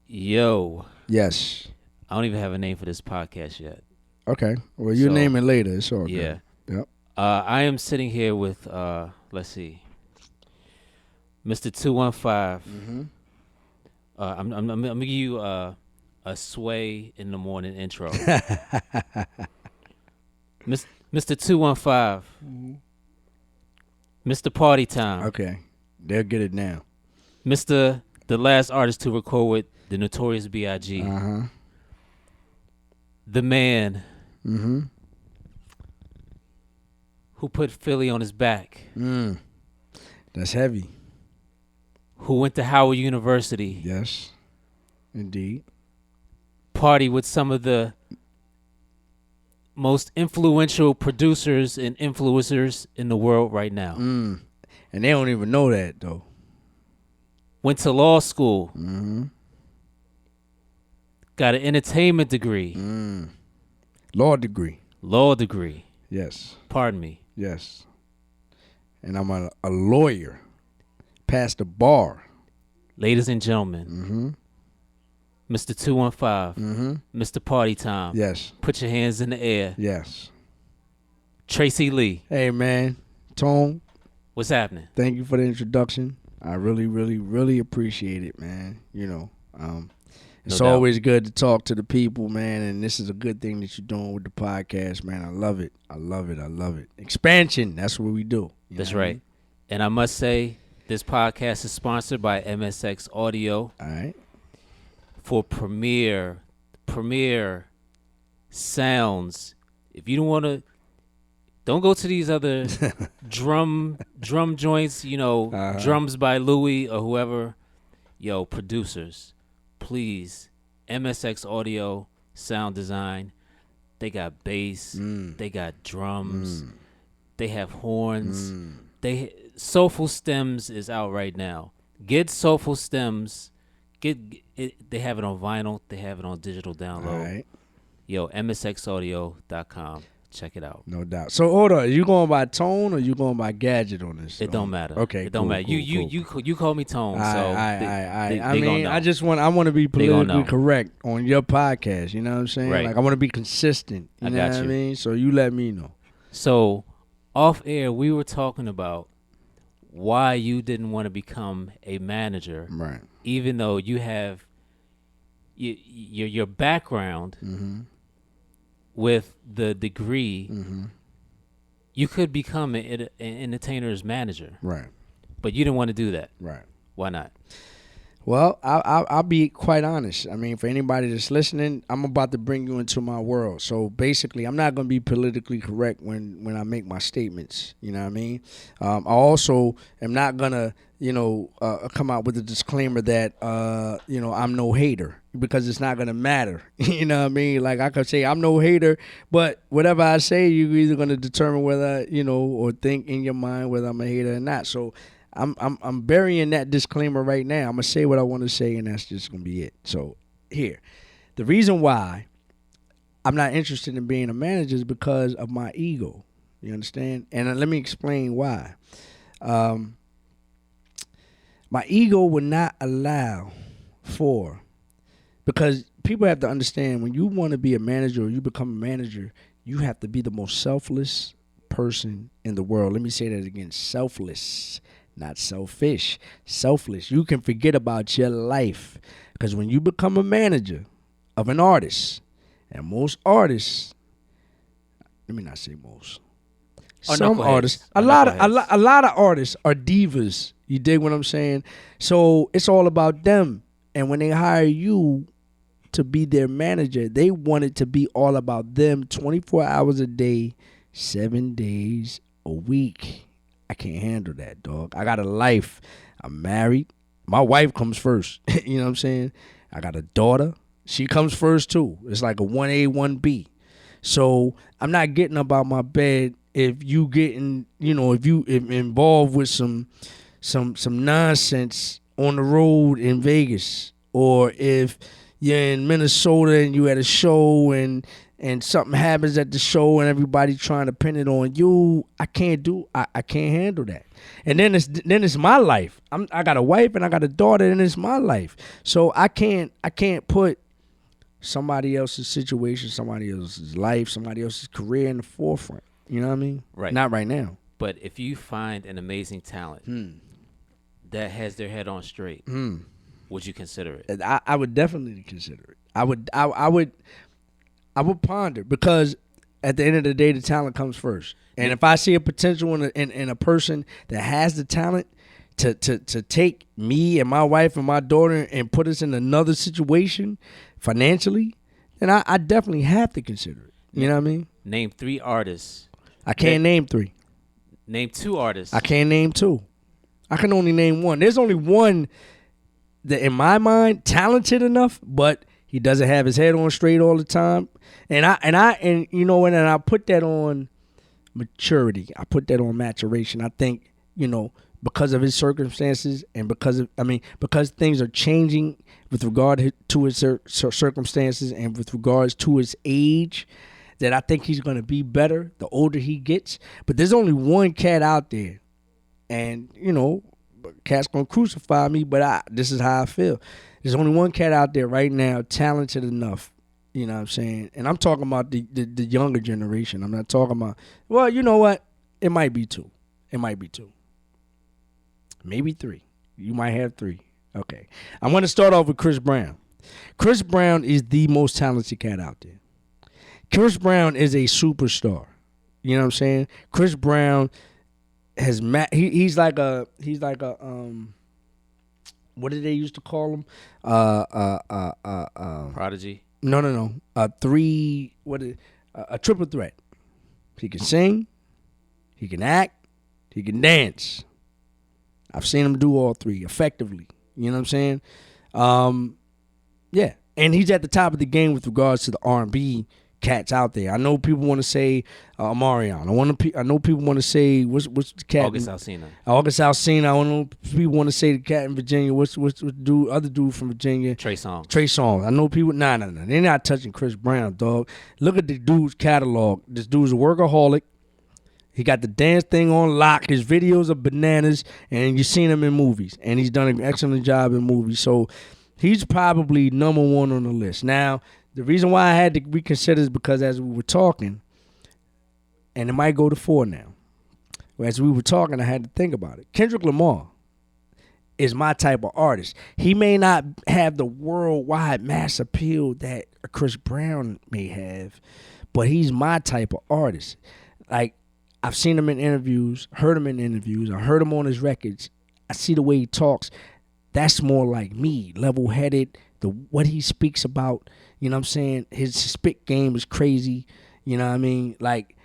Yo, Yes. I don't even have a name for this podcast yet. Okay. Well, you So, name it later. It's all yeah. good. Yep. I am sitting here with let's see, Mr. 215. Mm-hmm. I'm gonna give you a sway in the morning intro. Mr. 215, Mr. Party Time, Okay. They'll get it now. Mr. The last artist to record with the notorious B.I.G. Uh-huh. The man Mm-hmm. who put Philly on his back, That's heavy. who went to Howard University, Yes. Indeed. party with some of the most influential producers and influencers in the world right now. And they don't even know that though. Went to law school, Mm-hmm. got an entertainment degree, Law degree. law degree, Yes. pardon me. Yes. And I'm a lawyer. Past the bar. Ladies and gentlemen, Mm-hmm. Mr. 215, Mm-hmm. Mr. Party Time, Yes. put your hands in the air. Yes. Tracey Lee, Hey man. Tone, what's happening? thank you for the introduction. I really, really, really appreciate it, man. It's No doubt. always good to talk to the people, man, and this is a good thing that you're doing with the podcast, man. I love it. I love it. I love it. Expansion, that's what we do. You That's know what I right. And I must say, this podcast is sponsored by MSX Audio mean? All right. for premier sounds. If you don't want to, don't go to these other drum joints, drums by Louis or whoever. Yo, producers, please, MSX Audio sound design. They got bass, they got drums, they have horns. Soulful Stems is out right now. Get Soulful Stems. Get it. They have it on vinyl. They have it on digital download. All right. Yo, msxaudio.com. Check it out. No doubt. So hold on. Are you going by tone or you going by gadget on this? It don't matter. Okay. It don't cool, matter. Cool, You call me Tone. So I they mean, gonna know. I want to be They gonna politically know. correct on your podcast. You know what I'm saying? Right. Like I want to be consistent. You I know got what I you. mean? So you let me know. So off air, we were talking about why you didn't want to become a manager, Right. even though you have your background with the degree. You could become an entertainer's manager, Right. but you didn't want to do that. Right. Why not? Well, I'll be quite honest. I mean, for anybody that's listening, I'm about to bring you into my world. So basically, I'm not going to be politically correct when I make my statements. You know what I mean? I also am not going to, come out with a disclaimer that, I'm no hater because it's not going to matter. You know what I mean? Like I could say I'm no hater, but whatever I say, you're either going to determine whether, or think in your mind whether I'm a hater or not. So I'm burying that disclaimer right now. I'm gonna say what I want to say, and that's just gonna be it. So here, the reason why I'm not interested in being a manager is because of my ego. You understand? And let me explain why. My ego would not allow for, because people have to understand when you want to be a manager or you become a manager, you have to be the most selfless person in the world. Let me say that again: selfless. Not selfish, selfless. You can forget about your life because when you become a manager of an artist, and most artists, let me not say most, some artists, a lot of artists are divas. You dig what I'm saying? So it's all about them. And when they hire you to be their manager, they want it to be all about them 24 hours a day, 7 days a week. I can't handle that, dog. I got a life. I'm married. My wife comes first. You know what I'm saying? I got a daughter. She comes first too. It's like a 1A, 1B. So I'm not getting up out my bed if you getting, if you involved with some nonsense on the road in Vegas, or if you're in Minnesota and you at a show and and something happens at the show and everybody trying to pin it on you, I can't handle that. And then it's my life. I got a wife and I got a daughter, and it's my life. So I can't put somebody else's situation, somebody else's life, somebody else's career in the forefront. You know what I mean? Right. Not right now. But if you find an amazing talent that has their head on straight, would you consider it? I would definitely consider it. I would ponder, because at the end of the day, the talent comes first. And if I see a potential in a person that has the talent to take me and my wife and my daughter and put us in another situation financially, then I definitely have to consider it. You know what I mean? Name 3 artists. I can't name 3. Name 2 artists. I can't name 2. I can only name 1. There's only one that, in my mind, talented enough, but he doesn't have his head on straight all the time. And you know what? And I put that on maturity. I put that on maturation. I think, because of his circumstances and because things are changing with regard to his circumstances and with regards to his age, that I think he's going to be better the older he gets. But there's only one cat out there, and cat's going to crucify me, but this is how I feel. There's only one cat out there right now talented enough. You know what I'm saying? And I'm talking about the younger generation. I'm not talking about, well, you know what? It might be 2. It might be 2. Maybe 3. You might have 3. Okay. I'm going to start off with Chris Brown. Chris Brown is the most talented cat out there. Chris Brown is a superstar. You know what I'm saying? Chris Brown has he's like a what did they used to call him? Prodigy. No. A triple threat. He can sing, he can act, he can dance. I've seen him do all 3 effectively. You know what I'm saying? Yeah. And he's at the top of the game with regards to the R&B cats out there. I know people want to say Omarion. I know people want to say what's the cat? August Alsina. I know people want to say the cat in Virginia. What's the other dude from Virginia? Trey Songz. I know people. Nah. They're not touching Chris Brown, dog. Look at the dude's catalog. This dude's a workaholic. He got the dance thing on lock. His videos are bananas, and you've seen him in movies, and he's done an excellent job in movies. So he's probably number 1 on the list. Now, the reason why I had to reconsider is because as we were talking, and it might go to 4 now. As we were talking, I had to think about it. Kendrick Lamar is my type of artist. He may not have the worldwide mass appeal that Chris Brown may have, but he's my type of artist. Like, I've seen him in interviews, heard him in interviews, I heard him on his records. I see the way he talks. That's more like me, level-headed, what he speaks about. You know what I'm saying? His spit game is crazy. You know what I mean? Like,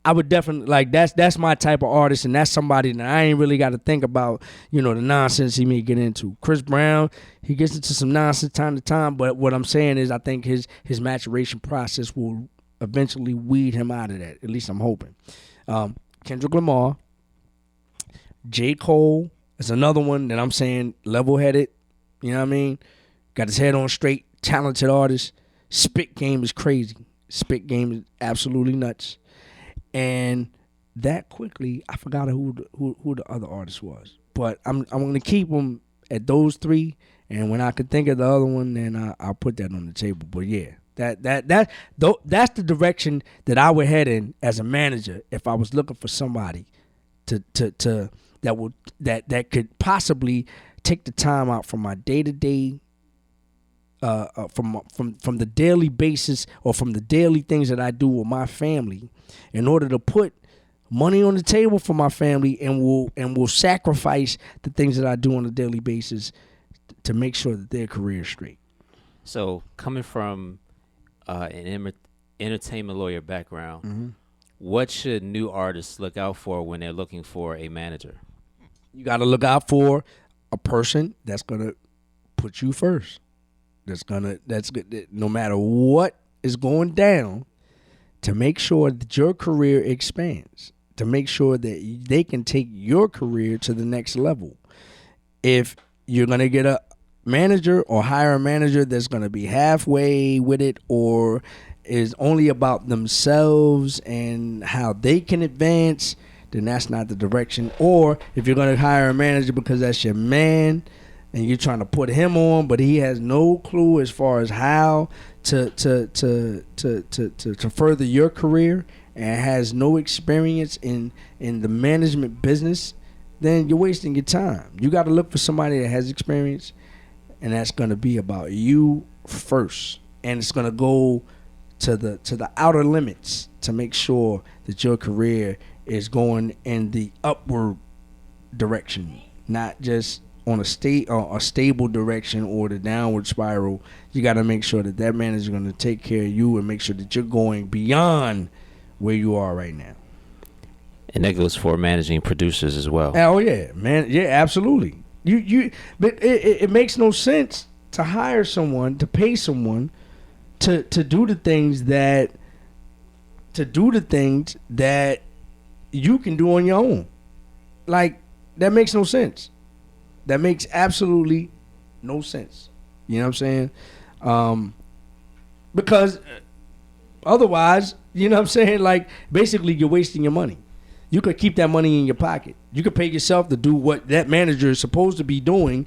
I would definitely, like, that's my type of artist, and that's somebody that I ain't really got to think about, the nonsense he may get into. Chris Brown, he gets into some nonsense time to time, but what I'm saying is I think his maturation process will eventually weed him out of that. At least I'm hoping. Kendrick Lamar, J. Cole is another one that I'm saying level-headed. You know what I mean? Got his head on straight, talented artist. Spit game is crazy. Spit game is absolutely nuts. And that quickly, I forgot who the other artist was. But I'm gonna keep them at those 3. And when I can think of the other one, then I'll put that on the table. But yeah, that's the direction that I would head in as a manager if I was looking for somebody that could possibly take the time out from my day-to-day, from the daily basis or from the daily things that I do with my family, in order to put money on the table for my family, and will sacrifice the things that I do on a daily basis to make sure that their career is straight. So, coming from an entertainment lawyer background, what should new artists look out for when they're looking for a manager? You got to look out for a person that's gonna put you first. That's good. No matter what is going down, to make sure that your career expands, to make sure that they can take your career to the next level. If you're gonna get a manager or hire a manager that's going to be halfway with it or is only about themselves and how they can advance, then that's not the direction. Or if you're going to hire a manager because that's your man and you're trying to put him on, but he has no clue as far as how to further your career and has no experience in the management business, then you're wasting your time. You got to look for somebody that has experience, and that's going to be about you first, and it's going to go to the outer limits to make sure that your career is going in the upward direction, not just on a stable direction or the downward spiral. You got to make sure that manager is going to take care of you and make sure that you're going beyond where you are right now. And that goes for managing producers as well. Oh yeah, man. Yeah, absolutely. But it makes no sense to hire someone, to pay someone to do the things that you can do on your own. Like, that makes no sense. That makes absolutely no sense. You know what I'm saying? Because otherwise, you know what I'm saying? Like, basically, you're wasting your money. You could keep that money in your pocket. You could pay yourself to do what that manager is supposed to be doing,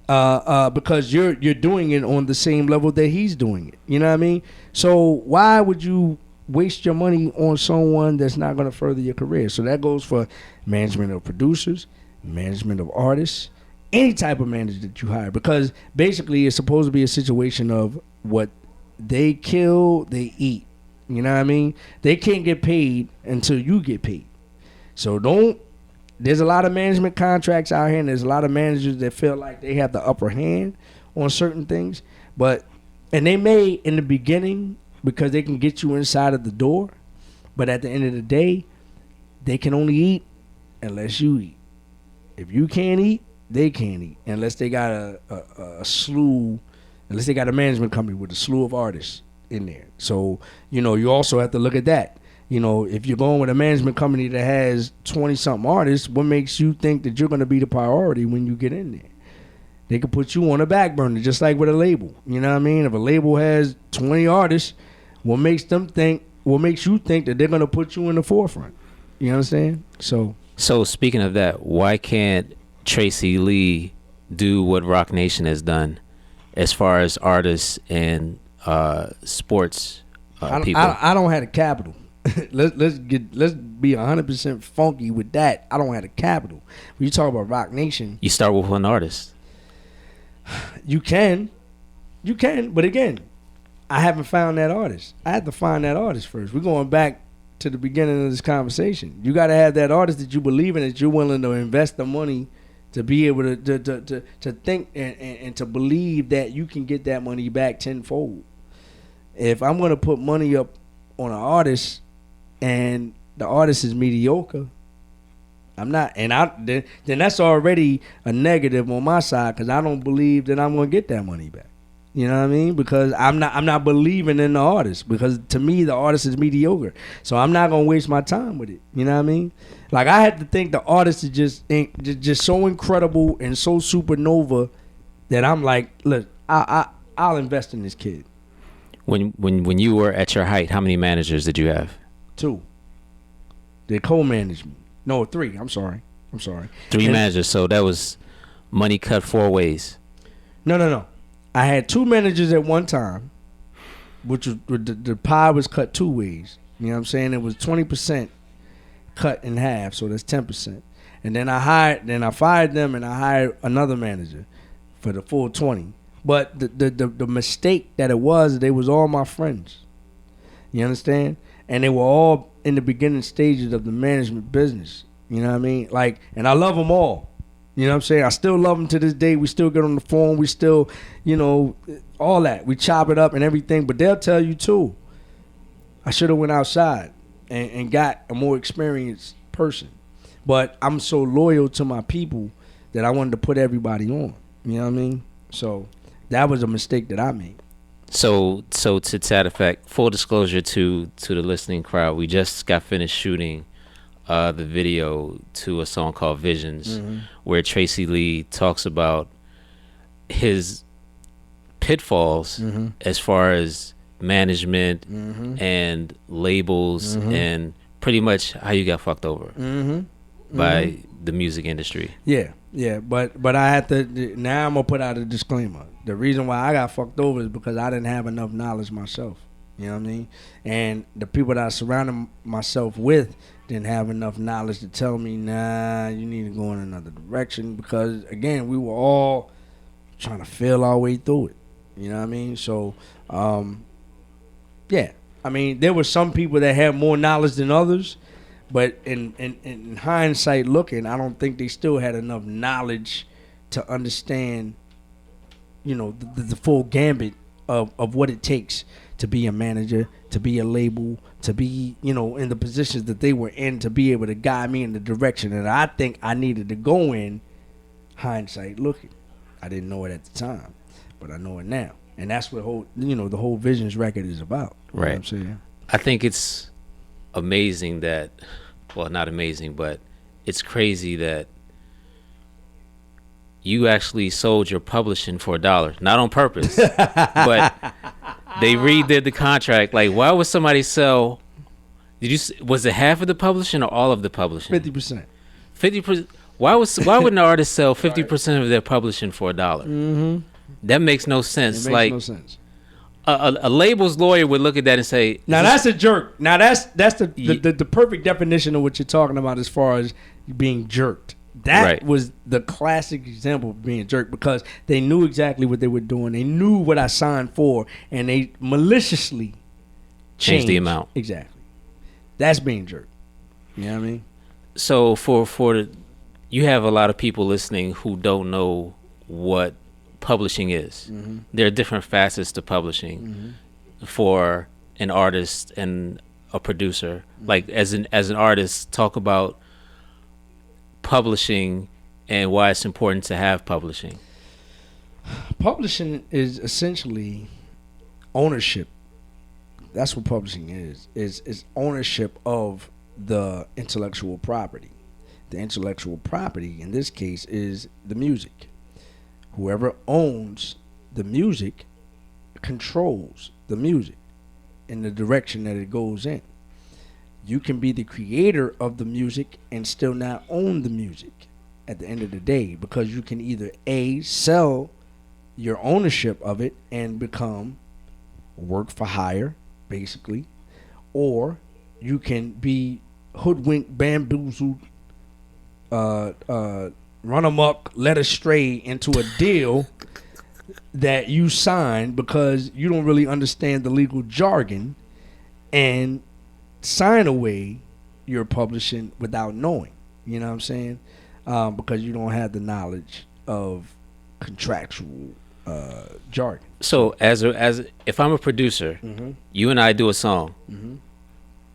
because you're doing it on the same level that he's doing it. You know what I mean? So why would you waste your money on someone that's not going to further your career? So that goes for management of producers, management of artists, any type of manager that you hire, because basically it's supposed to be a situation of what they kill, they eat. You know what I mean? They can't get paid until you get paid. So there's a lot of management contracts out here, and there's a lot of managers that feel like they have the upper hand on certain things. And they may in the beginning because they can get you inside of the door, but at the end of the day, they can only eat unless you eat. If you can't eat, they can't eat unless they got unless they got a management company with a slew of artists in there. So, you also have to look at that. If you're going with a management company that has 20-something artists, what makes you think that you're going to be the priority when you get in there? They could put you on a back burner, just like with a label. You know what I mean? If a label has 20 artists, what makes you think that they're going to put you in the forefront? You know what I'm saying? So speaking of that, why can't Tracey Lee do what Rock Nation has done as far as artists and sports people? I don't have the capital. let's be 100% funky with that. I don't have the capital. When you talk about Rock Nation, you start with one artist. You can, but again, I haven't found that artist. I had to find that artist first. We're going back to the beginning of this conversation. You got to have that artist that you believe in, that you're willing to invest the money to be able to think and to believe that you can get that money back tenfold. If I'm going to put money up on an artist and the artist is mediocre, I'm not, and then that's already a negative on my side, because I don't believe that I'm going to get that money back. You know what I mean? Because I'm not believing in the artist, because to me the artist is mediocre. So I'm not gonna waste my time with it. You know what I mean? Like, I had to think the artist is just so incredible and so supernova that I'm like, look, I'll invest in this kid. When you were at your height, how many managers did you have? 2. They co-managed me. No, 3. I'm sorry. 3 managers. So that was money cut 4 ways. No. I had 2 managers at one time, which was the pie was cut 2 ways. You know what I'm saying? It was 20% cut in half, so that's 10%. And then I fired them, and I hired another manager for the full 20. But the mistake that it was, they was all my friends. You understand? And they were all in the beginning stages of the management business. You know what I mean? Like, and I love them all. You know what I'm saying? I still love them to this day. We still get on the phone. We still, all that. We chop it up and everything. But they'll tell you, too, I should have went outside and got a more experienced person. But I'm so loyal to my people that I wanted to put everybody on. You know what I mean? So that was a mistake that I made. So to that effect, full disclosure to the listening crowd, we just got finished shooting the video to a song called Visions, where Tracey Lee talks about his pitfalls as far as management and labels and pretty much how you got fucked over by the music industry. Yeah, but I had to. Now I'm gonna put out a disclaimer. The reason why I got fucked over is because I didn't have enough knowledge myself. You know what I mean? And the people that I surrounded myself with didn't have enough knowledge to tell me, nah, you need to go in another direction. Because again, we were all trying to feel our way through it. You know what I mean? So, yeah. I mean, there were some people that had more knowledge than others. But in hindsight looking, I don't think they still had enough knowledge to understand, you know, the full gambit of what it takes to be a manager, to be a label, to be, you know, in the positions that they were in, to be able to guide me in the direction that I think I needed to go in. Hindsight looking, I didn't know it at the time, but I know it now, and that's what the whole Visions record is about. You know what I'm saying? I think it's amazing that, well, not amazing, but it's crazy that you actually sold your publishing for $1, not on purpose, but they redid the contract. Like, why would somebody sell? Was it half of the publishing or all of the publishing? 50%. 50%. Why would an artist sell 50% of their publishing for $1? That makes no sense. It makes no sense. A label's lawyer would look at that and say, "Now that's a jerk." Now that's the perfect definition of what you're talking about as far as being jerked. That was the classic example of being jerked, because they knew exactly what they were doing. They knew what I signed for, and they maliciously changed the amount. Exactly. That's being jerked. You know what I mean? So you have a lot of people listening who don't know what publishing is. There are different facets to publishing for an artist and a producer. Like as an artist, talk about publishing and why it's important to have publishing. Publishing is essentially ownership. That's what publishing is ownership of the intellectual property. The intellectual property in this case is the music. Whoever owns the music controls the music in the direction that it goes in. You can be the creator of the music and still not own the music at the end of the day, because you can either sell your ownership of it and become work for hire, basically, or you can be hoodwinked, bamboozled, run amok, led astray into a deal that you signed because you don't really understand the legal jargon, and sign away your publishing without knowing. You know what I'm saying? Because you don't have the knowledge of contractual jargon. So as if I'm a producer, you and I do a song.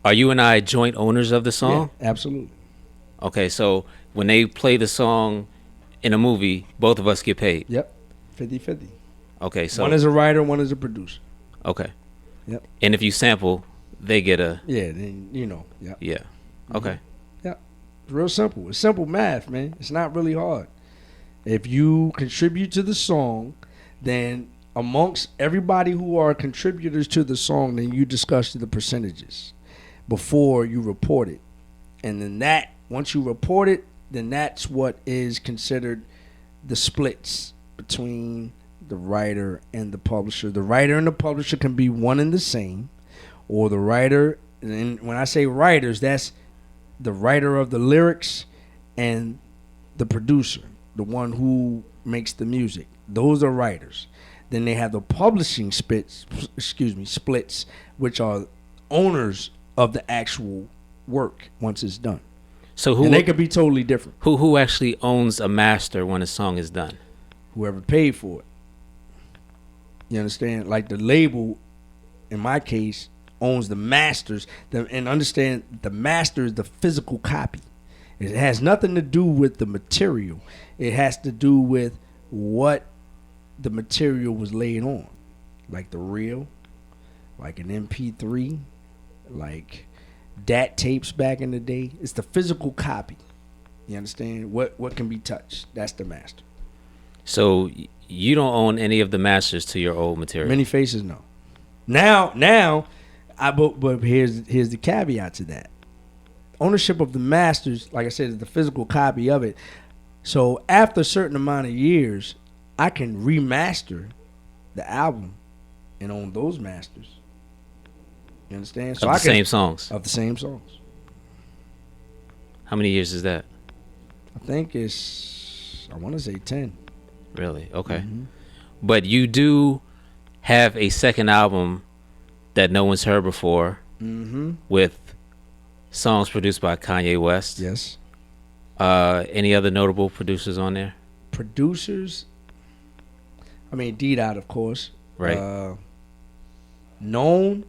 Are you and I joint owners of the song? Yeah, absolutely. Okay, so when they play the song in a movie, both of us get paid. Yep, 50-50. Okay, so one is a writer, one is a producer. Okay. Yep. And if you sample, they get a. Yeah, then you know. Yep. Yeah. Okay. Yeah, it's real simple. It's simple math, man. It's not really hard. If you contribute to the song, then amongst everybody who are contributors to the song, then you discuss the percentages before you report it. And then once you report it, then that's what is considered the splits between the writer and the publisher. The writer and the publisher can be one and the same, or the writer, and when I say writers, that's the writer of the lyrics and the producer, the one who makes the music. Those are writers. Then they have the publishing splits, which are owners of the actual work once it's done. So and they could be totally different. Who actually owns a master when a song is done? Whoever paid for it. You understand? Like the label, in my case, owns the masters. And understand, the master is the physical copy. It has nothing to do with the material. It has to do with what the material was laid on. Like the reel, like an MP3, like DAT tapes back in the day. It's the physical copy. You understand? What can be touched. That's the master. So you don't own any of the masters to your old material. Many Faces, no. Now, but here's the caveat to that. Ownership of the masters, like I said, is the physical copy of it. So after a certain amount of years, I can remaster the album and own those masters. You understand? So Of the same songs. Of the same songs. How many years is that? I think I want to say 10. Really? Okay. Mm-hmm. But you do have a second album that no one's heard before, Mm-hmm. with songs produced by Kanye West. Yes. Any other notable producers on there? Producers, I mean, D-Dot, of course. Right. Known,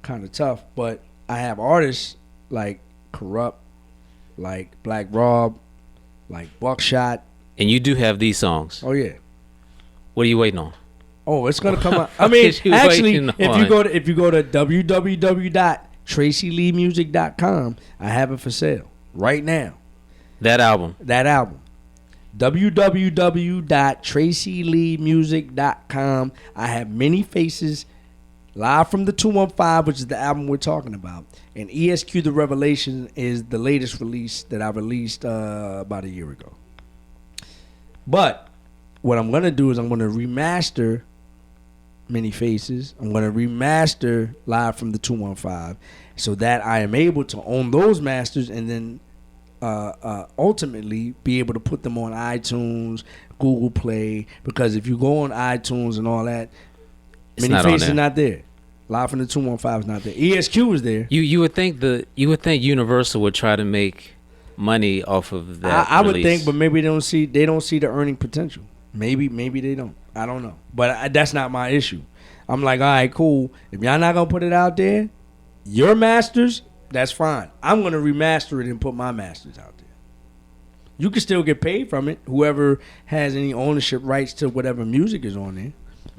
kind of tough, but I have artists like Corrupt, like Black Rob, like Buckshot. And you do have these songs. Oh yeah. What are you waiting on? Oh, it's gonna come out. I mean, actually, waiting if on? you go to www.traceyleemusic.com, I have it for sale right now. That album. www.traceyleemusic.com. I have Many Faces, Live from the 215, which is the album we're talking about, and ESQ The Revelation is the latest release that I released about a year ago. But what I'm gonna do is I'm gonna remaster Many Faces. I'm gonna remaster Live from the 215, so that I am able to own those masters and then ultimately be able to put them on iTunes, Google Play. Because if you go on iTunes and all that, It's Many not on Faces there. not there. Live from the 215 is not there. ESQ is there. You would think Universal would try to make money off of that. I would release. think, but maybe they don't see the earning potential. Maybe they don't. I don't know. But that's not my issue. I'm like, all right, cool. If y'all not gonna put it out there, your masters, that's fine. I'm gonna remaster it and put my masters out there. You can still get paid from it. Whoever has any ownership rights to whatever music is on there,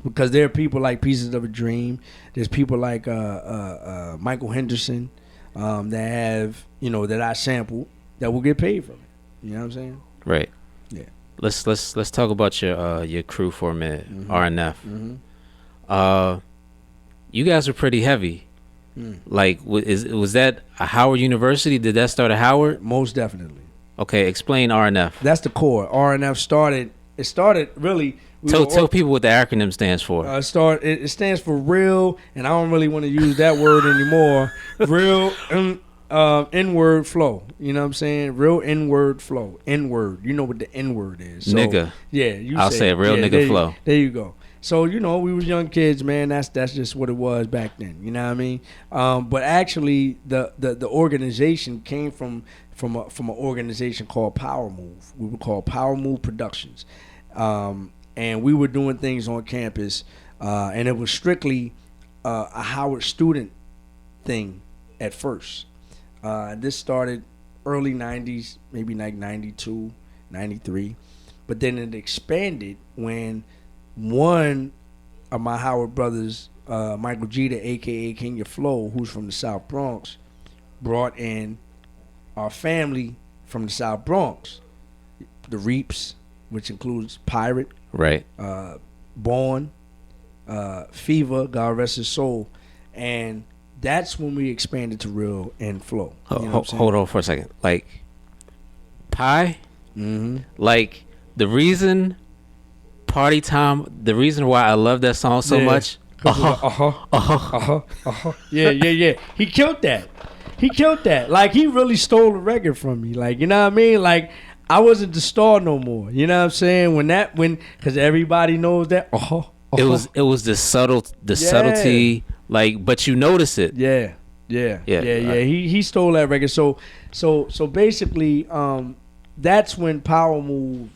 because there are people like Pieces of a Dream. There's people like Michael Henderson that have that I sample that will get paid from it. You know what I'm saying? Right. Yeah. Let's talk about your crew for a minute. Mm-hmm. RNF. Mm-hmm. You guys are pretty heavy. Mm. Like, was that a Howard University? Did that start at Howard? Most definitely. Okay, explain RNF. That's the core. RNF started. It started really. Tell people what the acronym stands for. It stands for real, and I don't really want to use that word anymore. Real N-word flow. You know what I'm saying? Real N-word flow. N-word. You know what the N-word is. So, nigga. Yeah, I'll say it. Real nigga flow. There you go. So we was young kids, man. That's just what it was back then. You know what I mean? But actually, the organization came from an organization called Power Move. We were called Power Move Productions, and we were doing things on campus, and it was strictly a Howard student thing at first. This started early 90s, maybe like 92, 93, but then it expanded when one of my Howard brothers, Michael Jeter, a.k.a. King of Flow, who's from the South Bronx, brought in our family from the South Bronx, the Reaps, which includes Pirate, Right. Born, Fever, God rest his soul, and that's when we expanded to Real and Flow. You know what I'm saying? Hold on for a second. Like, Pie? Mm-hmm. Like, the reason Party Time, the reason why I love that song so Yeah. much. Yeah. He killed that. Like, he really stole the record from me. Like, you know what I mean? Like, I wasn't the star no more. You know what I'm saying? Because everybody knows that. It was the subtlety, like, but you notice it. Yeah. He stole that record. So basically, that's when Power Move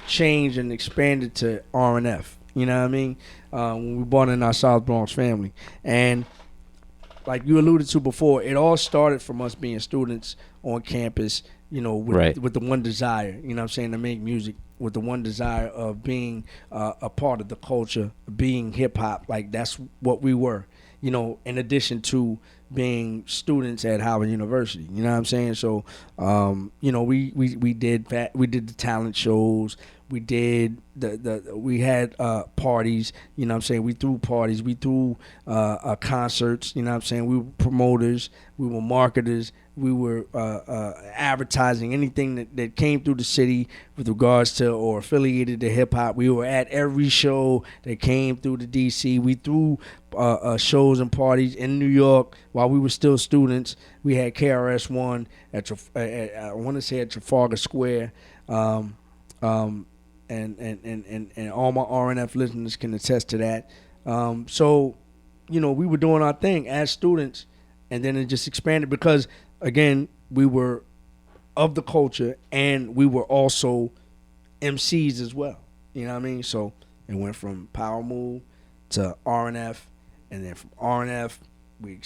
changed and expanded to RNF. You know what I mean? When we brought in our South Bronx family, and like you alluded to before, it all started from us being students on campus. With the one desire. You know what I'm saying, to make music, with the one desire of being a part of the culture, being hip hop. Like, that's what we were. In addition to being students at Howard University. You know what I'm saying? So, we did the talent shows. We did we had parties. You know what I'm saying? We threw parties. We threw concerts. You know what I'm saying? We were promoters. We were marketers. We were advertising anything that came through the city with regards to or affiliated to hip hop. We were at every show that came through the DC. We threw shows and parties in New York while we were still students. We had KRS-One at I want to say at Trafalgar Square. And all my RNF listeners can attest to that. So, we were doing our thing as students, and then it just expanded because, again, we were of the culture and we were also MCs as well. You know what I mean? So it went from Power Move to RNF, and then from RNF, we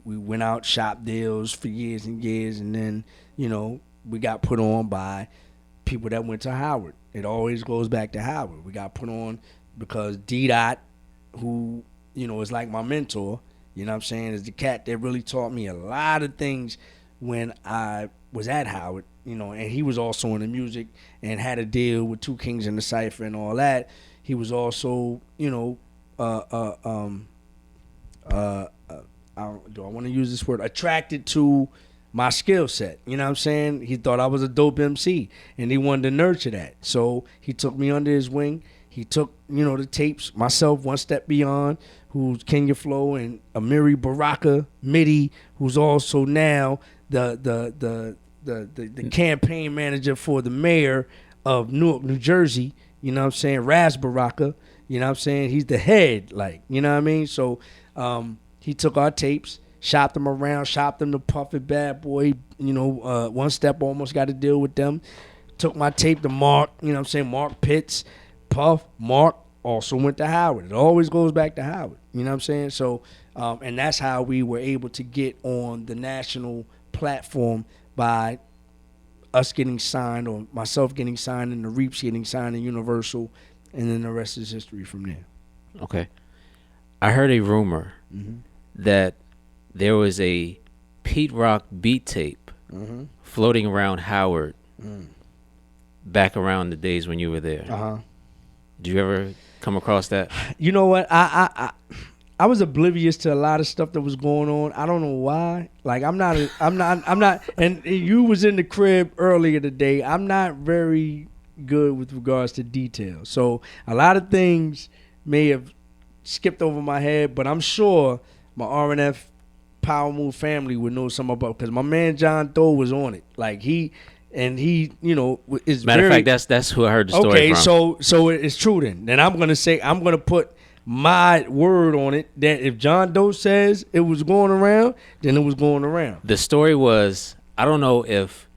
went out, shop deals for years and years, and then, we got put on by people that went to Howard. It always goes back to Howard. We got put on because D-Dot, who, is like my mentor, you know what I'm saying, is the cat that really taught me a lot of things when I was at Howard, and he was also in the music and had a deal with Two Kings in the Cypher and all that. He was also, do I want to use this word, attracted to my skill set. You know what I'm saying? He thought I was a dope MC, and he wanted to nurture that. So he took me under his wing. He took, the tapes, myself, One Step Beyond, who's Kenya Flow, and Amiri Baraka Midi, who's also now the campaign manager for the mayor of Newark, New Jersey. You know what I'm saying? Raz Baraka. You know what I'm saying? He's the head, you know what I mean? So he took our tapes, shopped them around, shopped them to Puff and Bad Boy. One Step almost got to deal with them. Took my tape to Mark, Mark Pitts, Puff, Mark also went to Howard. It always goes back to Howard. You know what I'm saying? So, and that's how we were able to get on the national platform by us getting signed, or myself getting signed, and the Reaps getting signed in Universal, and then the rest is history from there. Okay. I heard a rumor that there was a Pete Rock beat tape floating around Howard back around the days when you were there. Did you ever come across that? You know what? I was oblivious to a lot of stuff that was going on. I don't know why. Like I'm not. And you was in the crib earlier today. I'm not very good with regards to details. So a lot of things may have skipped over my head, but I'm sure my RNF Power Move family would know something about, because my man John Doe was on it. Like he is matter of fact, that's who I heard the story from. Okay, so it's true then. Then I'm gonna put my word on it that if John Doe says it was going around, then it was going around. The story was, I don't know if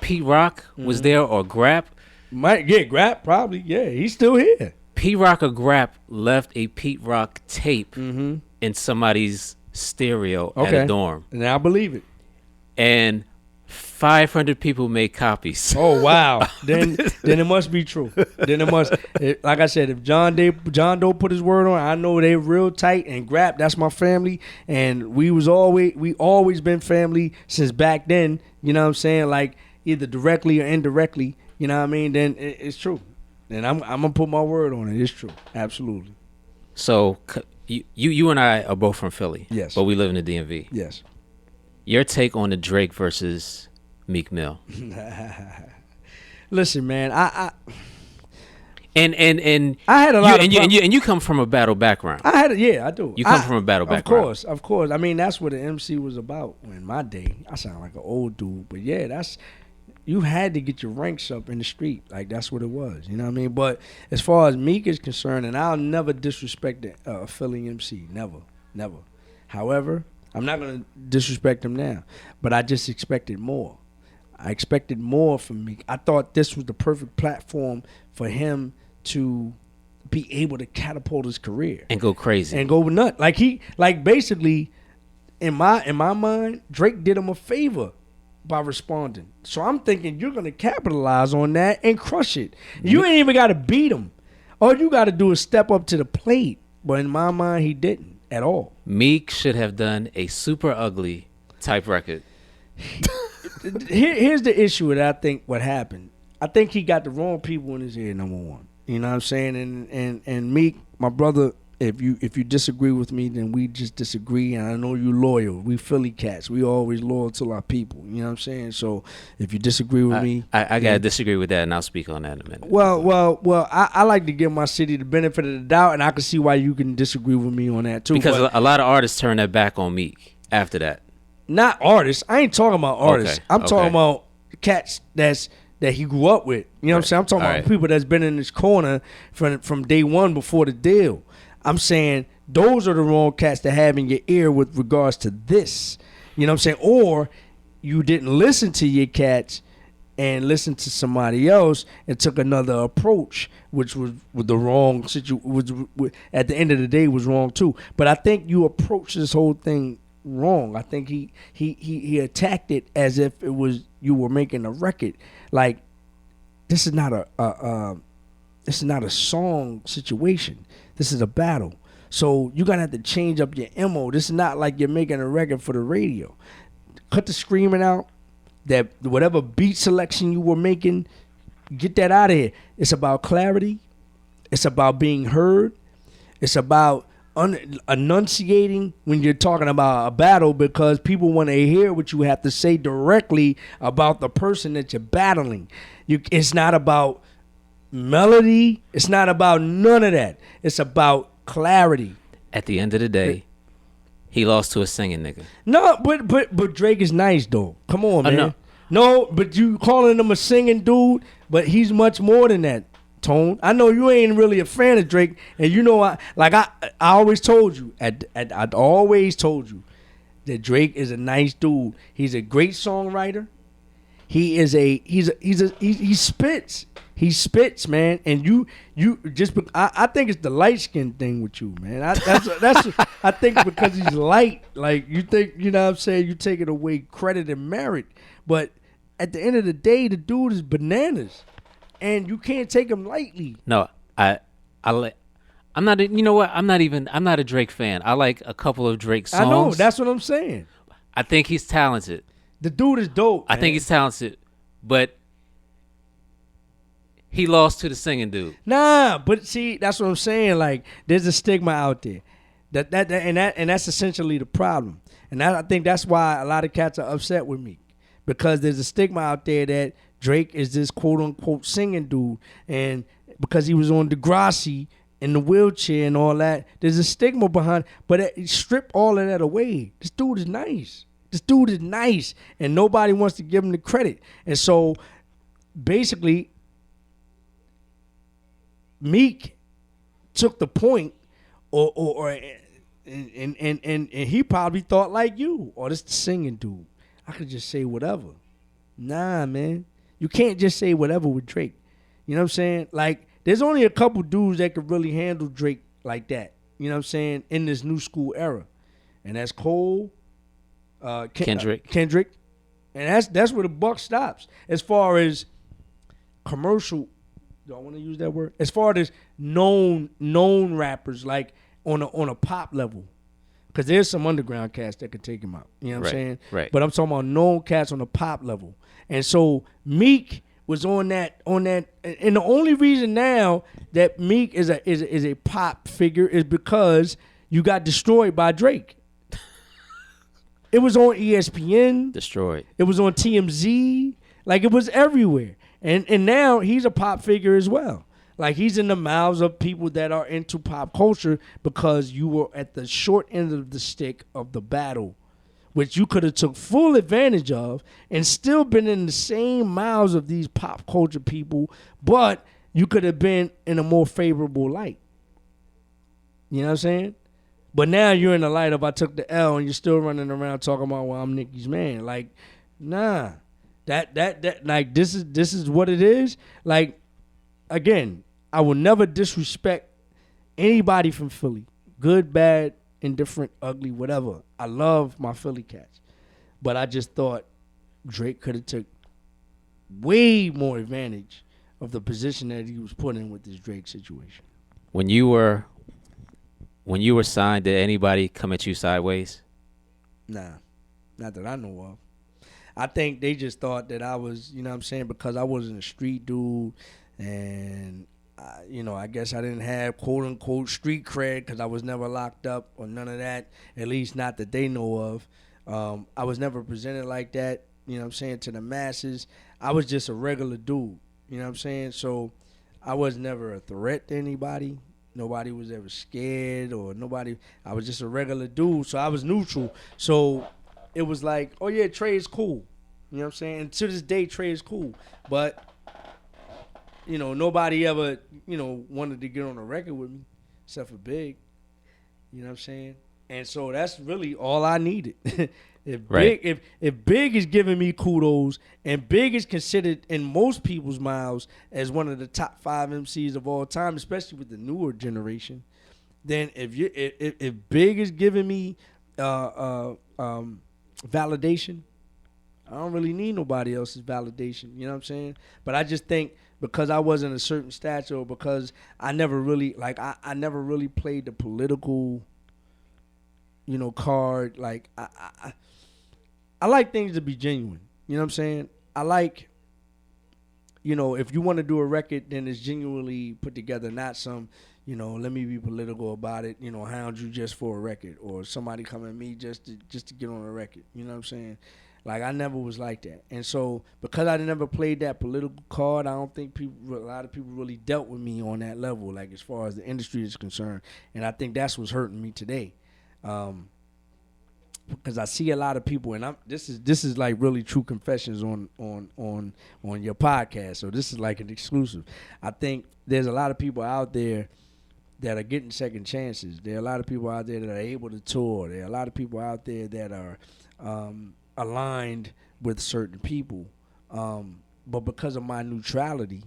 Pete Rock was there or Grap. Grap probably. Yeah, he's still here. Pete Rock or Grap left a Pete Rock tape in somebody's stereo at a dorm. And I believe it. And 500 people made copies. Oh wow! then it must be true. Then it must. Like I said, if John Doe put his word on, I know they real tight. And Grap, that's my family, and we always been family since back then. You know what I'm saying? Like either directly or indirectly. You know what I mean? Then it's true. And I'm gonna put my word on it. It's true. Absolutely. So you and I are both from Philly. Yes. But we live in the DMV. Yes. Your take on the Drake versus Meek Mill? Listen, man, I had a lot of you come from a battle background. I do. You come from a battle background. Of course. I mean, that's what the MC was about in my day. I sound like an old dude, but yeah, you had to get your ranks up in the street. Like that's what it was. You know what I mean? But as far as Meek is concerned, and I'll never disrespect a Philly MC. Never. However, I'm not going to disrespect him now, but I just expected more. I expected more from Meek. I thought this was the perfect platform for him to be able to catapult his career and go crazy and go nuts. Like basically, in my mind, Drake did him a favor by responding. So I'm thinking you're going to capitalize on that and crush it. You ain't even got to beat him. All you got to do is step up to the plate. But in my mind, he didn't. at all. Meek should have done a super ugly type record. Here's the issue that I think what happened. I think he got the wrong people in his ear, number one. You know what I'm saying? And Meek, my brother, if you disagree with me, then we just disagree. And I know you loyal. We Philly cats. We always loyal to our people. You know what I'm saying? So if you disagree with me, I gotta disagree with that, and I'll speak on that in a minute. Well. I like to give my city the benefit of the doubt, and I can see why you can disagree with me on that too. Because a lot of artists turn their back on Meek after that. Not artists. I ain't talking about artists. Okay, I'm talking about cats that he grew up with. You know what I'm saying? I'm talking about people that's been in his corner from day one before the deal. I'm saying those are the wrong cats to have in your ear with regards to this. You know what I'm saying? Or you didn't listen to your cats and listen to somebody else and took another approach, which was with the wrong situation. At the end of the day, was wrong too. But I think you approached this whole thing wrong. I think he attacked it as if it was you were making a record. Like, this is not a song situation. This is a battle. So you're gonna have to change up your MO. This is not like you're making a record for the radio. Cut the screaming out. That whatever beat selection you were making, get that out of here. It's about clarity. It's about being heard. It's about enunciating when you're talking about a battle, because people want to hear what you have to say directly about the person that you're battling. It's not about melody. It's not about none of that. It's about clarity. At the end of the day, he lost to a singing nigga. No, but Drake is nice though. Come on, man. No, but you calling him a singing dude, but he's much more than that. Tone. I know you ain't really a fan of Drake, and you know I always told you. I always told you that Drake is a nice dude. He's a great songwriter. He spits. He spits, man. And you just I think it's the light skin thing with you, man. That's I think because he's light. Like you think, you know what I'm saying, you taking away credit and merit, but at the end of the day, the dude is bananas. And you can't take him lightly. No, I'm not. You know what? I'm not a Drake fan. I like a couple of Drake songs. I know. That's what I'm saying. I think he's talented. The dude is dope. I think he's talented, but he lost to the singing dude. Nah, but see, that's what I'm saying. Like, there's a stigma out there. And that's essentially the problem. And I think that's why a lot of cats are upset with me, because there's a stigma out there that Drake is this quote unquote singing dude, and because he was on Degrassi in the wheelchair and all that, there's a stigma behind. But strip all of that away. This dude is nice. And nobody wants to give him the credit. And so, basically, Meek took the point, and he probably thought like you, this the singing dude. I could just say whatever. Nah, man. You can't just say whatever with Drake. You know what I'm saying? Like, there's only a couple dudes that could really handle Drake like that. You know what I'm saying? In this new school era. And that's Cole, Kendrick. And that's where the buck stops. As far as commercial, do I want to use that word? As far as known rappers, like on a pop level. Because there's some underground cats that could take him out. You know what I'm saying? Right. But I'm talking about known cats on the pop level. And so Meek was on that, and the only reason now that Meek is a pop figure is because you got destroyed by Drake. It was on ESPN. Destroyed. It was on TMZ. Like, it was everywhere. And now he's a pop figure as well. Like, he's in the mouths of people that are into pop culture because you were at the short end of the stick of the battle, which you could have took full advantage of and still been in the same mouths of these pop culture people, but you could have been in a more favorable light. You know what I'm saying? But now you're in the light of I took the L, and you're still running around talking about, well, I'm Nicki's man. Like, nah. That like, this is what it is. Like, again, I will never disrespect anybody from Philly. Good, bad, indifferent, ugly, whatever. I love my Philly cats. But I just thought Drake could have took way more advantage of the position that he was put in with this Drake situation. When you were When you were signed, did anybody come at you sideways? Nah, not that I know of. I think they just thought that I was, you know what I'm saying, because I wasn't a street dude, and I guess I didn't have quote unquote street cred because I was never locked up or none of that. At least not that they know of. I was never presented like that. You know what I'm saying, to the masses. I was just a regular dude. You know what I'm saying. So I was never a threat to anybody. Nobody was ever scared or nobody. I was just a regular dude. So I was neutral. So it was like, oh yeah, Trey is cool. You know what I'm saying? And to this day, Trey is cool. But, nobody ever, wanted to get on a record with me except for Big. You know what I'm saying? And so that's really all I needed. if Right. Big if Big is giving me kudos and Big is considered in most people's mouths as one of the top 5 MCs of all time, especially with the newer generation, then if Big is giving me validation, I don't really need nobody else's validation. You know what I'm saying? But I just think because I wasn't a certain stature, or because I never really I never really played the political, card. Like I like things to be genuine. You know what I'm saying? I like, if you want to do a record, then it's genuinely put together, not some, let me be political about it, hound you just for a record, or somebody come at me just to get on a record. You know what I'm saying? Like I never was like that, and so because I never played that political card, I don't think a lot of people really dealt with me on that level, like as far as the industry is concerned, and I think that's what's hurting me today. Because I see a lot of people, and this is like really true confessions on your podcast. So this is like an exclusive. I think there's a lot of people out there that are getting second chances. There are a lot of people out there that are able to tour. There are a lot of people out there that are aligned with certain people. But because of my neutrality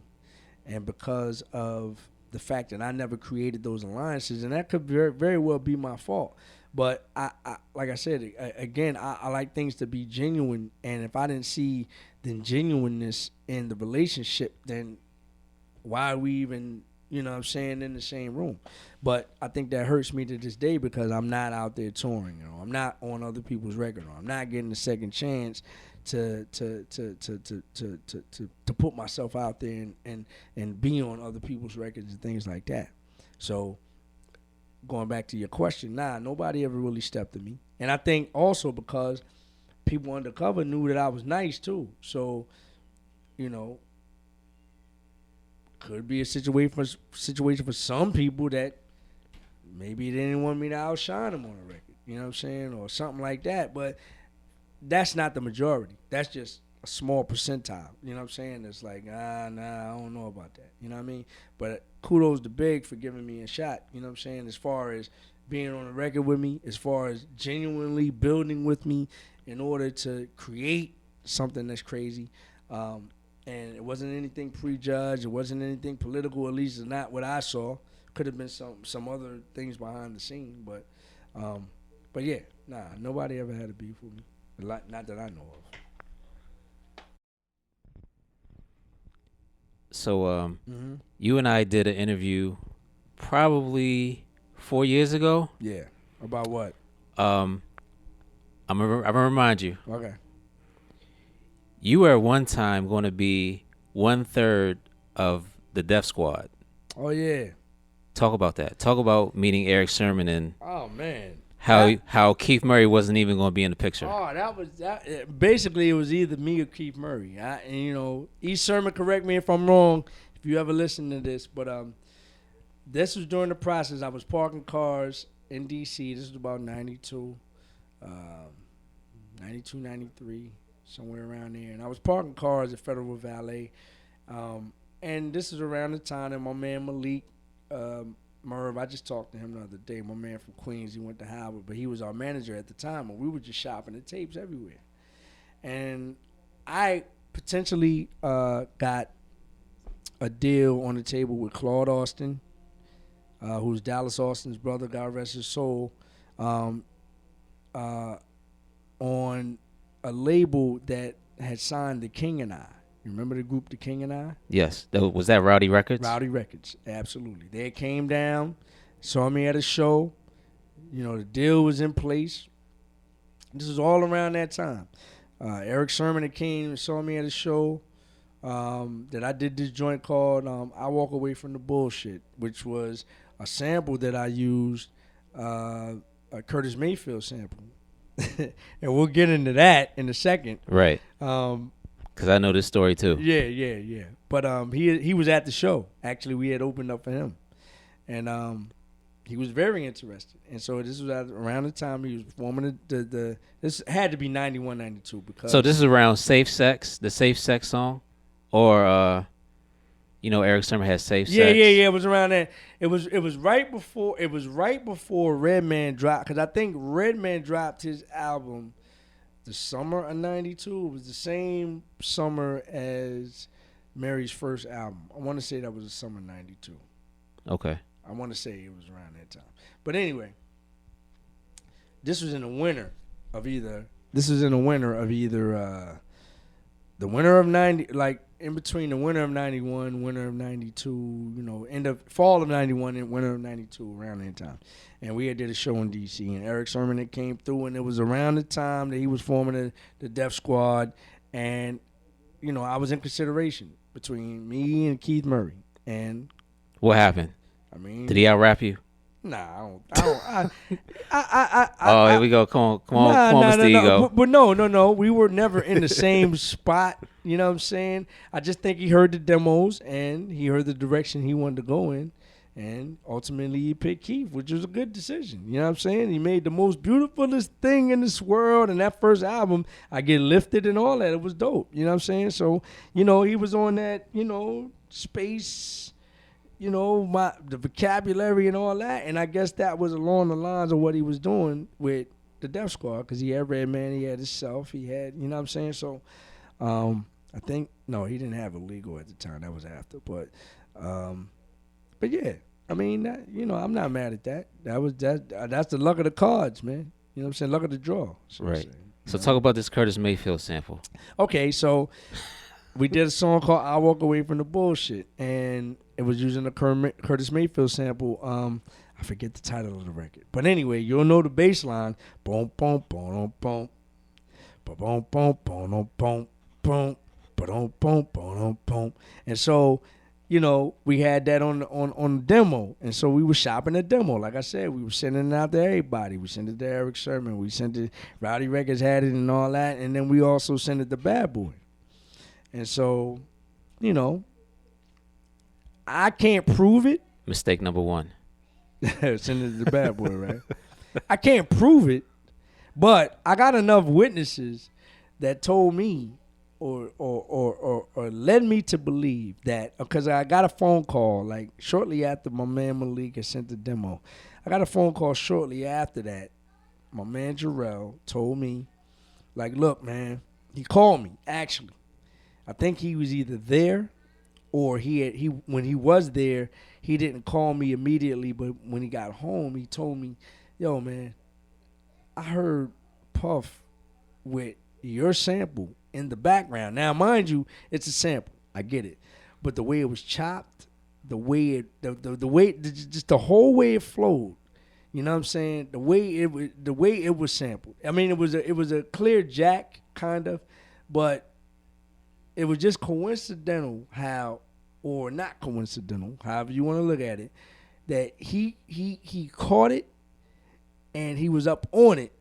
and because of the fact that I never created those alliances, and that could very, very well be my fault. But I like I said again, I like things to be genuine, and if I didn't see the genuineness in the relationship, then why are we even, what I'm saying, in the same room? But I think that hurts me to this day because I'm not out there touring. I'm not on other people's record. I'm not getting a second chance to put myself out there and be on other people's records and things like that. So going back to your question, nobody ever really stepped to me. And I think also because people undercover knew that I was nice too. So, could be a situation for some people that maybe they didn't want me to outshine them on a record. You know what I'm saying? Or something like that. But that's not the majority. That's just a small percentile. You know what I'm saying? It's like, I don't know about that. You know what I mean? But kudos to Big for giving me a shot. You know what I'm saying? As far as being on a record with me, as far as genuinely building with me in order to create something that's crazy. And it wasn't anything prejudged. It wasn't anything political, at least it's not what I saw. Could have been some other things behind the scene. But yeah, nobody ever had a beef with me. Not that I know of. So you and I did an interview probably 4 years ago. Yeah. About what? I'm gonna remind you. Okay. You were at one time going to be 1/3 of the Def Squad. Oh yeah. Talk about that. Talk about meeting Eric Sherman and Oh man. how Keith Murray wasn't even going to be in the picture. Oh, that was that. Basically, it was either me or Keith Murray. E. Sherman, correct me if I'm wrong. If you ever listen to this, but this was during the process. I was parking cars in D.C. This was about 92, 92, 93, somewhere around there. And I was parking cars at Federal Valet. And this is around the time that my man Malik Merv, I just talked to him the other day. My man from Queens, he went to Howard, but he was our manager at the time, and we were just shopping the tapes everywhere. And I potentially got a deal on the table with Claude Austin, who's Dallas Austin's brother, God rest his soul, on a label that had signed The King and I. You remember the group The King and I? Yes. Was that Rowdy Records? Rowdy Records, absolutely. They came down, saw me at a show. The deal was in place. This was all around that time. Eric Sermon that came and saw me at a show that I did this joint called I Walk Away from the Bullshit, which was a sample that I used, a Curtis Mayfield sample. And we'll get into that in a second. Right. Um, Because I know this story too. yeah. But he was at the show. Actually, we had opened up for him. And he was very interested. And so this was around the time he was performing the this had to be 91, 92 because So this is around Safe Sex, the Safe Sex song? Or, Eric Sermon has Safe Sex? Yeah. It was around that. It was right before Redman dropped, because I think Redman dropped his album the summer of 92. It was the same summer as Mary's first album. I want to say that was the summer of 92. Okay. I want to say it was around that time. But anyway, this was in the winter of either the winter of 90, like in between the winter of 91, winter of 92, end of fall of 91 and winter of 92, around that time. And we had did a show in D.C. and Eric Sermon that came through, and it was around the time that he was forming the Def Squad. And, I was in consideration between me and Keith Murray. And what happened? I mean, did he out rap you? Nah, here we go. Come on, Mr. Ego. But no. We were never in the same spot. You know what I'm saying? I just think he heard the demos and he heard the direction he wanted to go in, and ultimately he picked Keith, which was a good decision. You know what I'm saying? He made the most beautifulest thing in this world, and that first album, I Get Lifted and all that, it was dope. You know what I'm saying? So, he was on that, space. The vocabulary and all that. And I guess that was along the lines of what he was doing with the Def Squad, because he had Redman, he had himself, he had, you know what I'm saying? So I think, no, he didn't have Illegal at the time. That was after. But yeah, I mean, that, I'm not mad at that. That's the luck of the cards, man. You know what I'm saying? Luck of the draw. Right. So talk about this Curtis Mayfield sample. Okay, so we did a song called I Walk Away from the Bullshit, and it was using a Curtis Mayfield sample. I forget the title of the record. But anyway, you'll know the bass line. Boom, boom, boom, boom, boom, boom, boom, boom, boom, boom, boom, boom, boom, boom. And so, we had that on the demo. And so we were shopping the demo. Like I said, we were sending it out to everybody. We sent it to Eric Sermon. We sent it, Rowdy Records had it and all that. And then we also sent it to Bad Boy. And so, I can't prove it. Mistake number one. Send it to the Bad Boy, right? I can't prove it, but I got enough witnesses that told me or led me to believe that, because I got a phone call like shortly after my man Malik had sent the demo. I got a phone call shortly after that. My man Jarrell told me, like, look, man, he called me, actually. I think he was either there or he when he was there, he didn't call me immediately, but when he got home, he told me, yo, man, I heard Puff with your sample in the background. Now, mind you, it's a sample. I get it. But the way it was chopped, the way just the whole way it flowed, you know what I'm saying? The way it was sampled. I mean, it was a clear jack, kind of, but it was just coincidental how, or not coincidental, however you want to look at it, that he caught it and he was up on it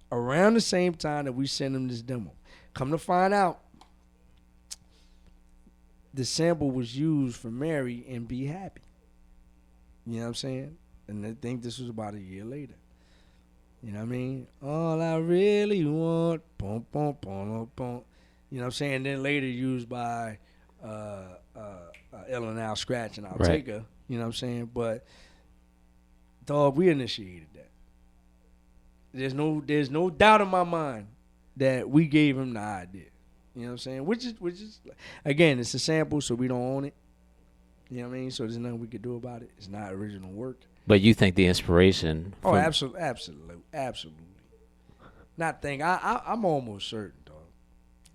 around the same time that we sent him this demo. Come to find out, the sample was used for Mary and Be Happy. You know what I'm saying? And I think this was about a year later. You know what I mean? All I really want, boom, boom, boom, boom, boom. You know what I'm saying? And then later used by Ellen Al Scratch and I'll Take Her. You know what I'm saying? But, dog, we initiated that. There's no doubt in my mind that we gave him the idea. You know what I'm saying? Which is again, it's a sample, so we don't own it. You know what I mean? So there's nothing we could do about it. It's not original work. But you think the inspiration? Oh, absolutely. Not think. I'm almost certain, dog.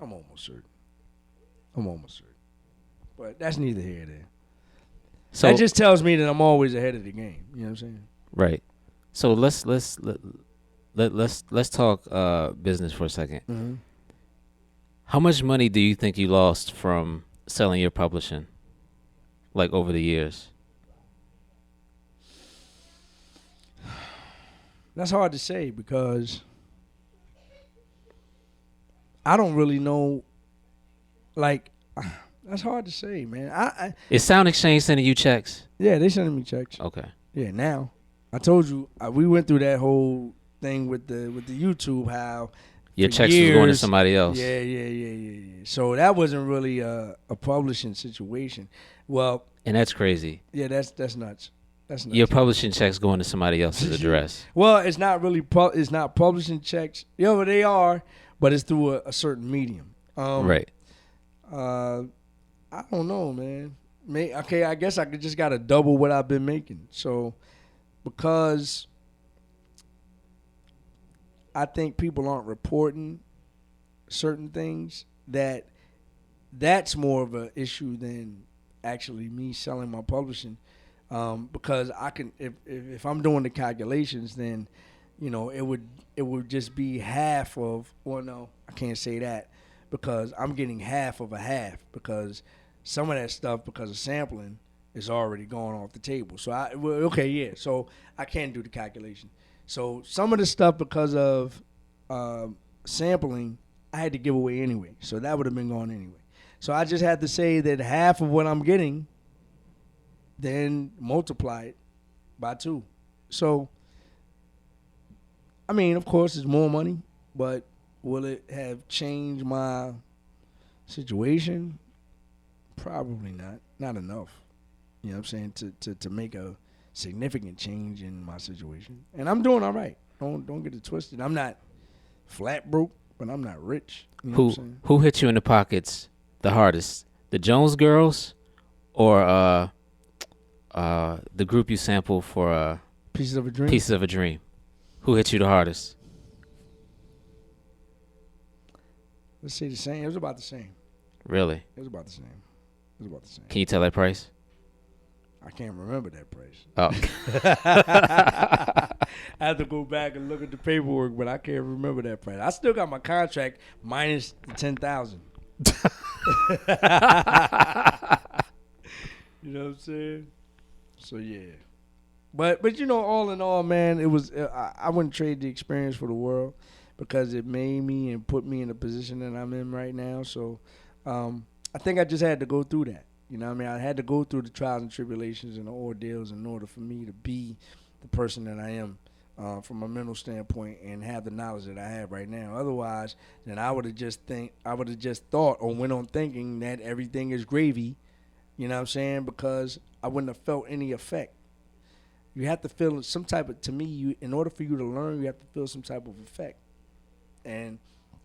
I'm almost certain. But that's neither here nor there. So that just tells me that I'm always ahead of the game. You know what I'm saying? Right. So let's talk business for a second. Mm-hmm. How much money do you think you lost from selling your publishing, like over the years? That's hard to say because I don't really know. Like, that's hard to say, man. Is Sound Exchange sending you checks? Yeah, they sending me checks. Okay. Yeah, now I told you we went through that whole thing with the YouTube, how Your for checks was going to years, somebody else. yeah. So that wasn't really a publishing situation. Well, And that's crazy. yeah, that's nuts. That's nuts. Your publishing checks going to somebody else's address. Well, it's not really it's not publishing checks. Yeah, but they are, but it's through a certain medium. Right. I don't know, man. Okay, I guess I just got to double what I've been making. So because I think people aren't reporting certain things, that's more of an issue than actually me selling my publishing. Because I can, if I'm doing the calculations, then it would just be half of. Well, no, I can't say that because I'm getting half of a half because some of that stuff because of sampling is already going off the table. So so I can do the calculation. So some of the stuff because of sampling, I had to give away anyway. So that would have been gone anyway. So I just had to say that half of what I'm getting, then multiply it by 2. So, I mean, of course, it's more money, but will it have changed my situation? Probably not. Not enough. You know what I'm saying? To make a significant change in my situation. And I'm doing all right. Don't get it twisted. I'm not flat broke, but I'm not rich. You know what I'm saying? Who hit you in the pockets the hardest? The Jones Girls or the group you sampled for Pieces of a Dream? Pieces of a Dream? Who hit you the hardest? Let's say the same. It was about the same. Really? It was about the same. Can you tell that price? I can't remember that price. Oh. I have to go back and look at the paperwork, but I can't remember that price. I still got my contract minus the 10,000. You know what I'm saying? So yeah, but all in all, man, it was I wouldn't trade the experience for the world because it made me and put me in the position that I'm in right now. So I think I just had to go through that. You know what I mean? I had to go through the trials and tribulations and the ordeals in order for me to be the person that I am from a mental standpoint and have the knowledge that I have right now. Otherwise, then I would have just thought or went on thinking that everything is gravy. You know what I'm saying? Because I wouldn't have felt any effect. You have to feel some type of, to me, in order for you to learn, you have to feel some type of effect. And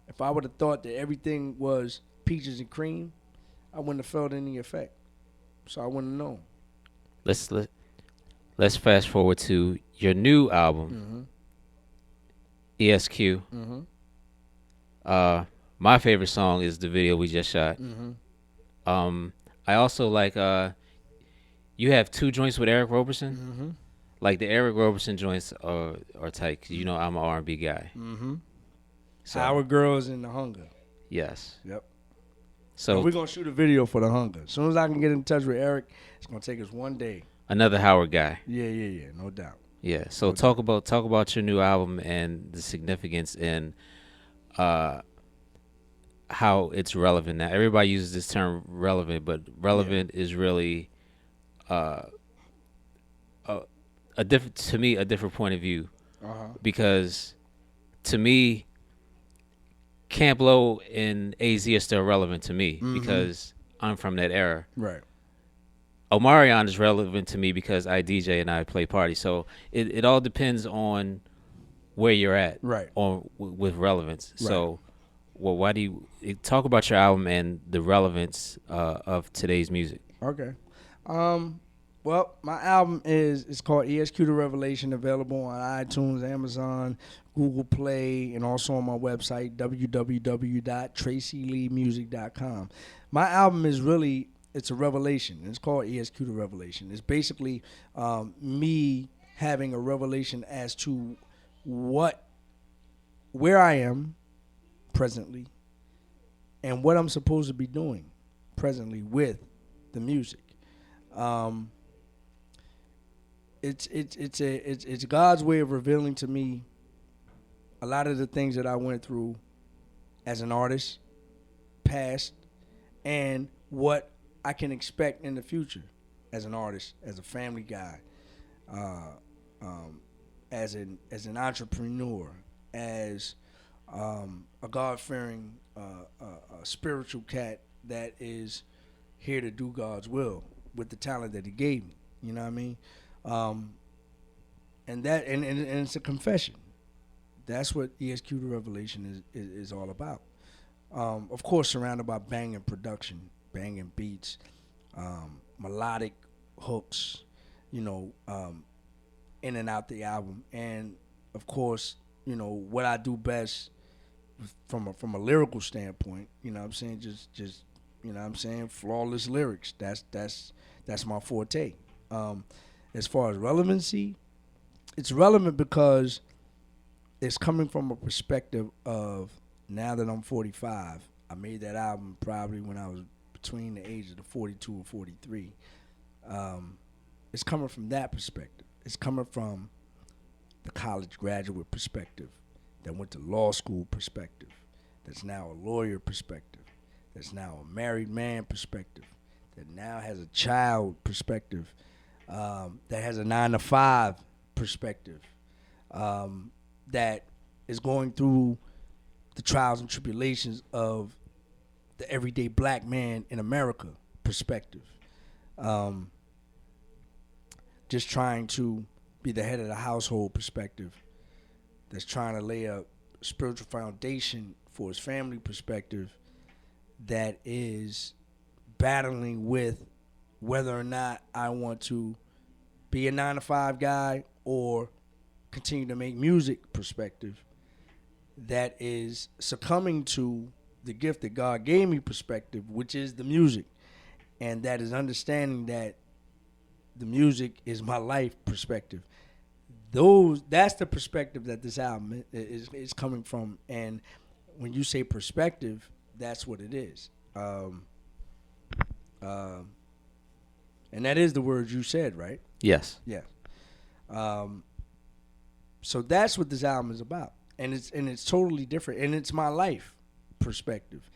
if I would have thought that everything was peaches and cream, I wouldn't have felt any effect. So I wouldn't know. Let's fast forward to your new album, ESQ. My favorite song is the video we just shot. I also like you have 2 joints with Eric Roberson. Like the Eric Roberson joints are tight. 'Cause you know I'm an R&B guy. So Our Girls in the Hunger. Yes. Yep. So we're gonna shoot a video for the Hunger. As soon as I can get in touch with Eric, it's gonna take us one day. Another Howard guy. Yeah, no doubt. Yeah. So talk about your new album and the significance and how it's relevant now. Everybody uses this term relevant, but relevant is really a different, to me, a different point of view. Because to me, Camp Lo and AZ are still relevant to me because I'm from that era. Right. Omarion is relevant to me because I DJ and I play parties. So it all depends on where you're at, right? With relevance. Right. So, well, why do you talk about your album and the relevance of today's music? Okay. Well, my album it's called ESQ The Revelation, available on iTunes, Amazon, Google Play, and also on my website, www.traceyleemusic.com. My album is really, it's a revelation. It's called ESQ The Revelation. It's basically me having a revelation as to what where I am presently and what I'm supposed to be doing presently with the music. Um, it's God's way of revealing to me a lot of the things that I went through as an artist, past, and what I can expect in the future as an artist, as a family guy, uh, um, as an entrepreneur, as a God fearing spiritual cat that is here to do God's will with the talent that He gave me. You know what I mean? Um, and it's a confession. That's what ESQ to Revelation is all about. Of course, surrounded by banging production, banging beats, melodic hooks, you know, in and out the album, and of course, you know what I do best from a lyrical standpoint. You know what I'm saying? Just you know what I'm saying, flawless lyrics. That's my forte. Um, as far as relevancy, it's relevant because it's coming from a perspective of now that I'm 45. I made that album probably when I was between the ages of 42 and 43. It's coming from that perspective. It's coming from the college graduate perspective that went to law school perspective, that's now a lawyer perspective, that's now a married man perspective, that now has a child perspective, that has a 9 to 5 perspective, that is going through the trials and tribulations of the everyday black man in America perspective. Um, just trying to be the head of the household perspective, that's trying to lay a spiritual foundation for his family perspective, that is battling with whether or not I want to be a 9 to 5 guy or continue to make music perspective, that is succumbing to the gift that God gave me perspective, which is the music, and that is understanding that the music is my life perspective. That's the perspective that this album is coming from, and when you say perspective, that's what it is. Um, and that is the words you said, right? Yes. Yeah. Um, so that's what this album is about, and it's totally different, and it's my life perspective.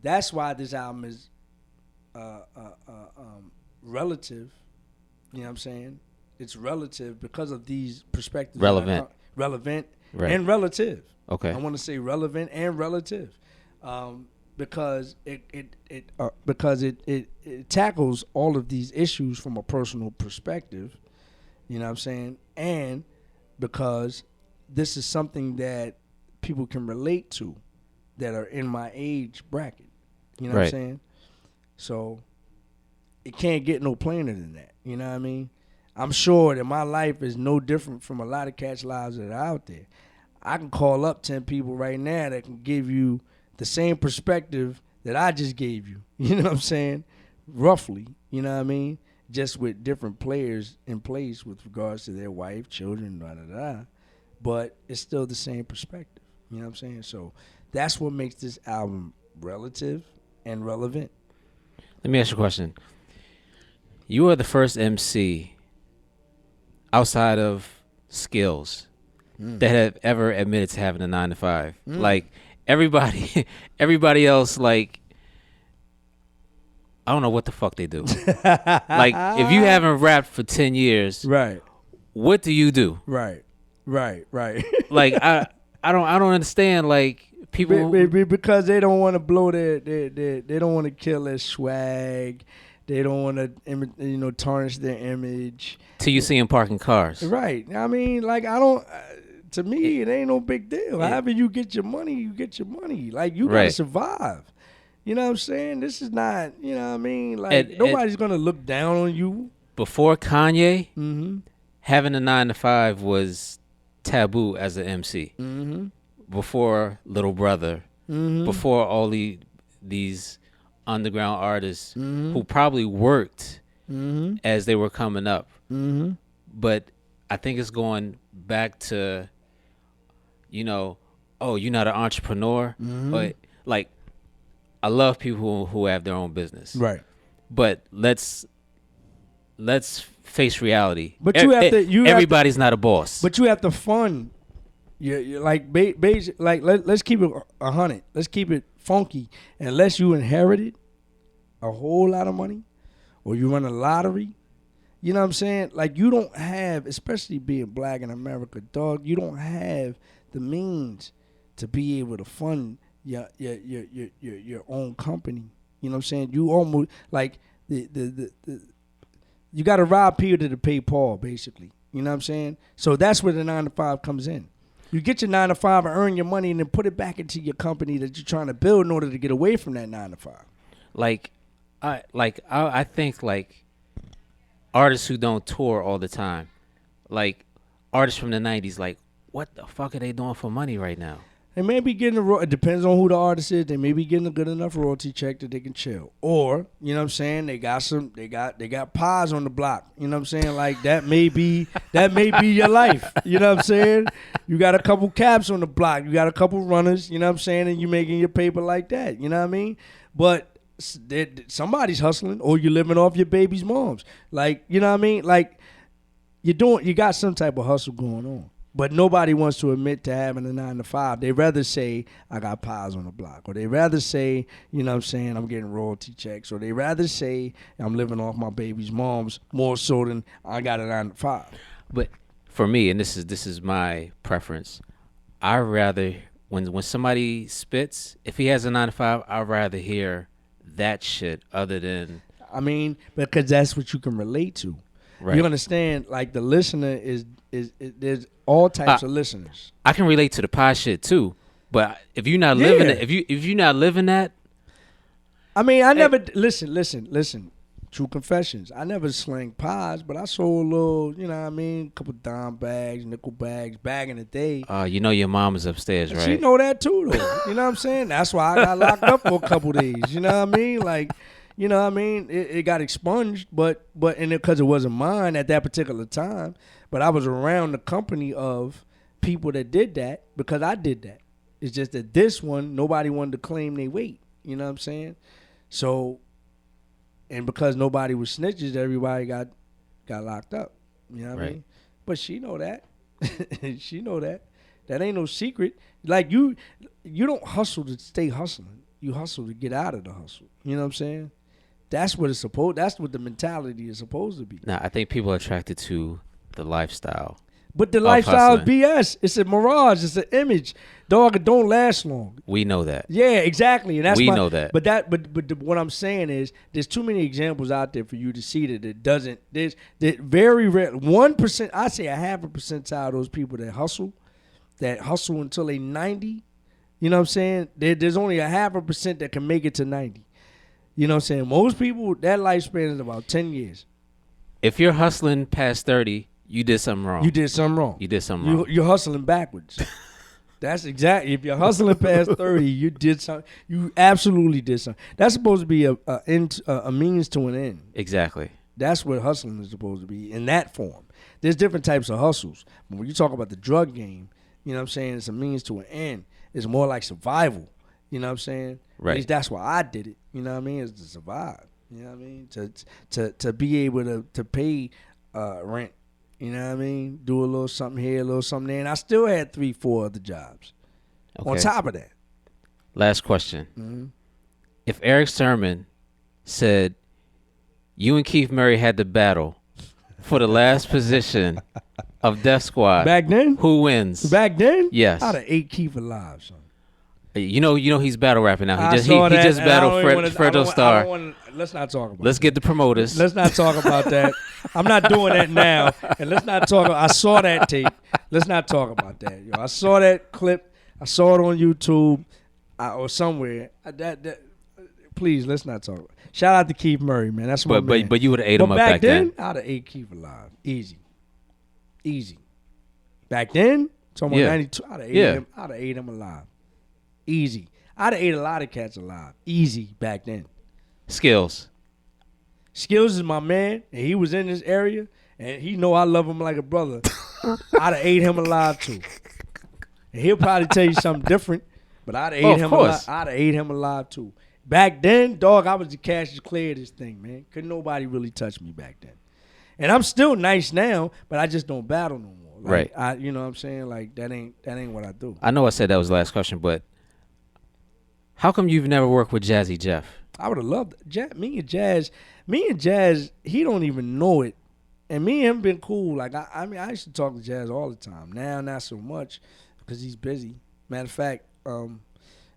That's why this album is relative. You know what I'm saying? It's relative because of these perspectives. Relevant. Relevant Right. and relative. Okay. I want to say relevant and relative, because it tackles all of these issues from a personal perspective. You know what I'm saying? And because this is something that people can relate to that are in my age bracket. You know what I'm Right. saying? So it can't get no plainer than that. You know what I mean? I'm sure that my life is no different from a lot of cats' lives that are out there. I can call up 10 people right now that can give you the same perspective that I just gave you. You know what I'm saying? Roughly. You know what I mean? Just with different players in place with regards to their wife, children, da da da. But it's still the same perspective. You know what I'm saying? So that's what makes this album relative and relevant. Let me ask you a question. You are the first MC outside of skills that have ever admitted to having a 9 to 5. Like everybody, everybody else, like I don't know what the fuck they do. Like if you haven't rapped for 10 years, Right, what do you do? right, right. Like I don't understand. Like people, Because they don't want to blow they don't want to kill their swag. They don't want to tarnish their image. till you see them parking cars. Right. I mean, like I don't. To me, it ain't no big deal. However you get your money, you get your money. Like you gotta Right. survive. You know what I'm saying? This is not. You know what I mean? Like nobody's gonna look down on you. Before Kanye, Mm-hmm. having a 9 to 5 was taboo as an MC. Mm-hmm. Before Little Brother, Mm-hmm. before all these underground artists Mm-hmm. who probably worked Mm-hmm. as they were coming up. Mm-hmm. But I think it's going back to, oh, you're not an entrepreneur. But like, I love people who have their own business. Right. But let's face reality. But you have to. Everybody's not a boss. But you have to fund. You're like basic. Like let's keep it 100. Let's keep it funky. Unless you inherited a whole lot of money, or you run a lottery. You know what I'm saying? Like you don't have, especially being black in America, dog. You don't have the means to be able to fund your own company. You know what I'm saying? You almost like the you got to rob Peter to pay Paul, basically. You know what I'm saying? So that's where the 9 to 5 comes in. You get your 9 to 5 and earn your money, and then put it back into your company that you're trying to build in order to get away from that 9 to 5. I think like artists who don't tour all the time, like artists from the 90s, like what the fuck are they doing for money right now? They may be getting it depends on who the artist is. They may be getting a good enough royalty check that they can chill. Or, you know what I'm saying, they got pies on the block. You know what I'm saying? Like that may be your life. You know what I'm saying? You got a couple caps on the block. You got a couple runners, you know what I'm saying, and you making your paper like that. You know what I mean? But somebody's hustling, or you're living off your baby's moms. Like, you know what I mean? Like you got some type of hustle going on. But nobody wants to admit to having a 9 to 5. They rather say, I got pies on the block. Or they rather say, you know what I'm saying, I'm getting royalty checks. Or they rather say, I'm living off my baby's mom's more so than I got a 9 to 5. But for me, and this is my preference, I rather, when somebody spits, if he has a 9 to 5, I'd rather hear that shit other than. I mean, because that's what you can relate to. Right. You understand, like the listener is there's all types of listeners. I can relate to the pie shit too, but if you're not living it, if you're not living that, I mean, I never listen. True confessions. I never slang pies, but I sold a little, you know what I mean, a couple dime bags, nickel bags back in the day. You know your mom is upstairs, right? She know that too, though. You know what I'm saying? That's why I got locked up for a couple days. You know what I mean? Like. You know what I mean? It got expunged, but because it wasn't mine at that particular time. But I was around the company of people that did that because I did that. It's just that this one, nobody wanted to claim their weight. You know what I'm saying? So, and because nobody was snitches, everybody got locked up. You know what I mean? But she know that. She know that. That ain't no secret. Like you don't hustle to stay hustling. You hustle to get out of the hustle. You know what I'm saying? That's what the mentality is supposed to be. Nah, I think people are attracted to the lifestyle. But the lifestyle is BS. It's a mirage. It's an image. Dog, it don't last long. We know that. Yeah, exactly. And that's we know that. But what I'm saying is, there's too many examples out there for you to see that it doesn't. There's very rare 1%. I say a half a percentile of those people that hustle until they 90. You know what I'm saying? There's only a half a percent that can make it to 90. You know what I'm saying? Most people, that lifespan is about 10 years. If you're hustling past 30, you did something wrong. You did something wrong. You're hustling backwards. That's exactly. If you're hustling past 30, you did something. You absolutely did something. That's supposed to be a means to an end. Exactly. That's what hustling is supposed to be in that form. There's different types of hustles. But when you talk about the drug game, you know what I'm saying? It's a means to an end. It's more like survival. You know what I'm saying? Right. At least that's why I did it. You know what I mean? It's to survive. You know what I mean? To be able to pay rent. You know what I mean? Do a little something here, a little something there. And I still had 3-4 other jobs. Okay. On top of that. Last question. Mm-hmm. If Eric Sermon said you and Keith Murray had to battle for the last position of Def Squad. Back then? Who wins? Back then? Yes. I'd have ate Keith alive, son. You know he's battle rapping now. He just battled Fredo Starr. Let's not talk about Let's get the promoters. Let's not talk about that. I'm not doing that now. And let's not talk. I saw that tape. Let's not talk about that. Yo, I saw that clip. I saw it on YouTube or somewhere. Please, let's not talk. Shout out to Keith Murray, man. That's my man. But you would have ate him up back then. I'd have ate Keith alive. Easy. Back then, talking about 92, I'd have ate him alive. Easy. I'd have ate a lot of cats alive. Easy back then. Skills is my man, and he was in this area, and he know I love him like a brother. I'd have ate him alive too. And he'll probably tell you something different, but I'd have Oh, ate of him alive. course. I'd have ate him alive too. Back then, dog, I was the cash is clear of this thing, man. Couldn't nobody really touch me back then. And I'm still nice now, but I just don't battle no more. Like, Right. you know what I'm saying? Like that ain't what I do. I know I said that was the last question, but how come you've never worked with Jazzy Jeff? I would have loved me and Jazz, he don't even know it. And me and him been cool. Like I mean, I used to talk to Jazz all the time. Now not so much because he's busy. Matter of fact,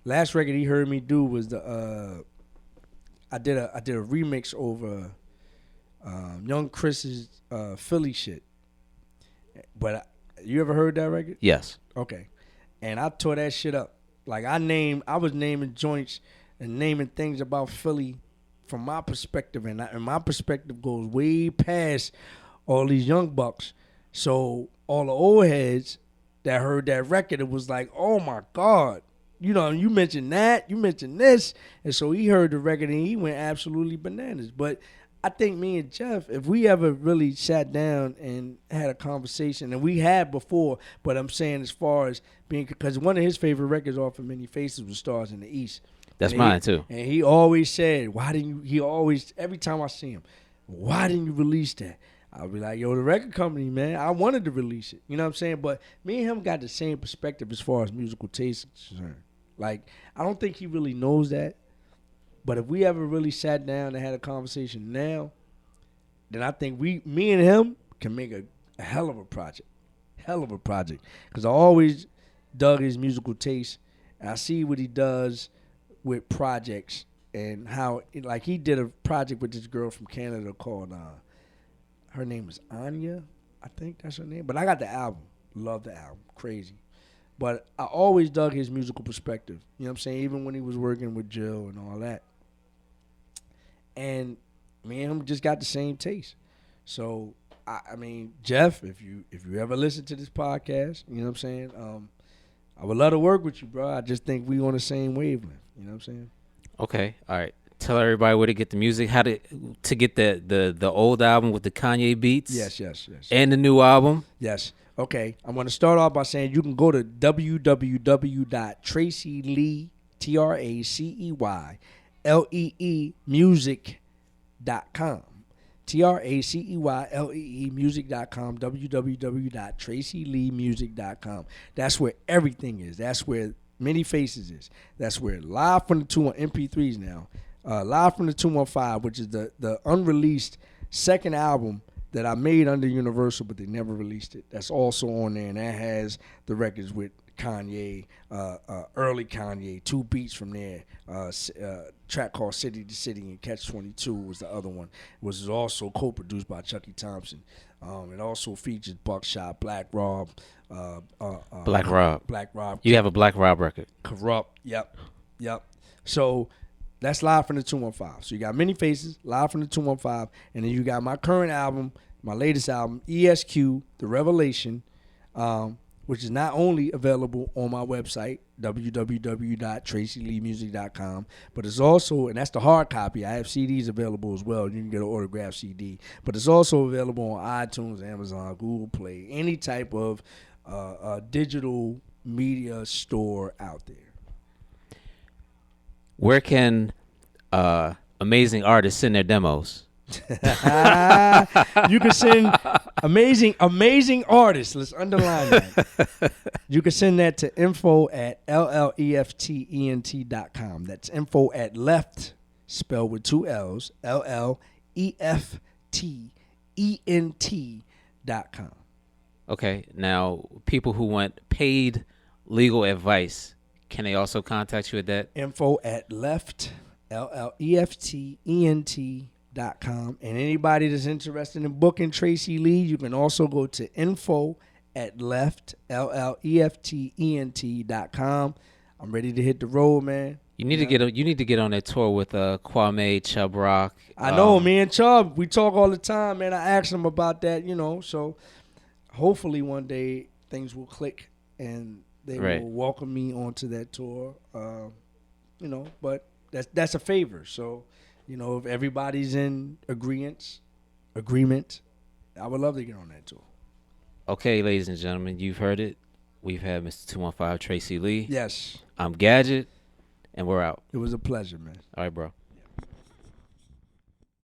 last record he heard me do was I did a remix over Young Chris's Philly shit. But you ever heard that record? Yes. Okay. And I tore that shit up. Like I was naming joints and naming things about Philly from my perspective, and my perspective goes way past all these young bucks. So all the old heads that heard that record, it was like, oh my God. You know, you mentioned that, you mentioned this. And so he heard the record and he went absolutely bananas. But I think me and Jeff, if we ever really sat down and had a conversation, and we had before, but I'm saying as far as being, because one of his favorite records off of Many Faces was Stars in the East. That's And mine too. And he always said, why didn't you, he always, every time I see him, why didn't you release that? I'll be like, yo, the record company, man, I wanted to release it. You know what I'm saying? But me and him got the same perspective as far as musical taste is concerned. Like, I don't think he really knows that. But if we ever really sat down and had a conversation now, then I think me and him can make a hell of a project. Hell of a project. Because I always dug his musical taste. And I see what he does with projects and how, like, he did a project with this girl from Canada called, her name is Anya. I think that's her name. But I got the album. Love the album. Crazy. But I always dug his musical perspective. You know what I'm saying? Even when he was working with Jill and all that. And me and him just got the same taste. So, I mean, Jeff, if you ever listen to this podcast, you know what I'm saying? I would love to work with you, bro. I just think we on the same wavelength. You know what I'm saying? Okay. All right. Tell everybody where to get the music, how to get the old album with the Kanye beats. Yes. And the new album. Yes. Okay. I'm going to start off by saying you can go to www.traceylee, TRACEYLEE music.com. TRACEYLEE music.com. www.traceyleemusic.com. That's where everything is. That's where Many Faces is. That's where Live from the 2 on MP3s now. Live from the 215, which is the unreleased second album that I made under Universal, but they never released it. That's also on there, and that has the records with Kanye, early Kanye, 2 beats from there. Track called City to City and Catch 22 was the other one. It was also co-produced by Chucky Thompson. It also features Buckshot, Black Rob. Black Rob. You have a Black Rob record. Corrupt. Yep. So that's Live from the 215. So you got Many Faces, Live from the 215, and then you got my current album, my latest album, ESQ, The Revelation, which is not only available on my website, www.traceyleemusic.com, but it's also, and that's the hard copy. I have CDs available as well. You can get an autographed CD. But it's also available on iTunes, Amazon, Google Play, any type of digital media store out there. Where can amazing artists send their demos? You can send amazing artists. Let's underline that. You can send that to info@lleftent.com. That's info@left, spelled with 2 L's, LLEFTENT.com. Okay. Now, people who want paid legal advice, can they also contact you at that? Info@left, LLEFTENT.com. And anybody that's interested in booking Tracey Lee, you can also go to info@left, LLEFTENT.com. I'm ready to hit the road, man. You need to get on that tour with Kwame, Chubb Rock. I know, me and Chubb, we talk all the time, man. I asked him about that, so hopefully one day things will click and they will welcome me onto that tour. But that's a favor. So, if everybody's in agreement, I would love to get on that tour. Okay, ladies and gentlemen, you've heard it. We've had Mr. 215 Tracey Lee. Yes. I'm Gadget, and we're out. It was a pleasure, man. All right, bro.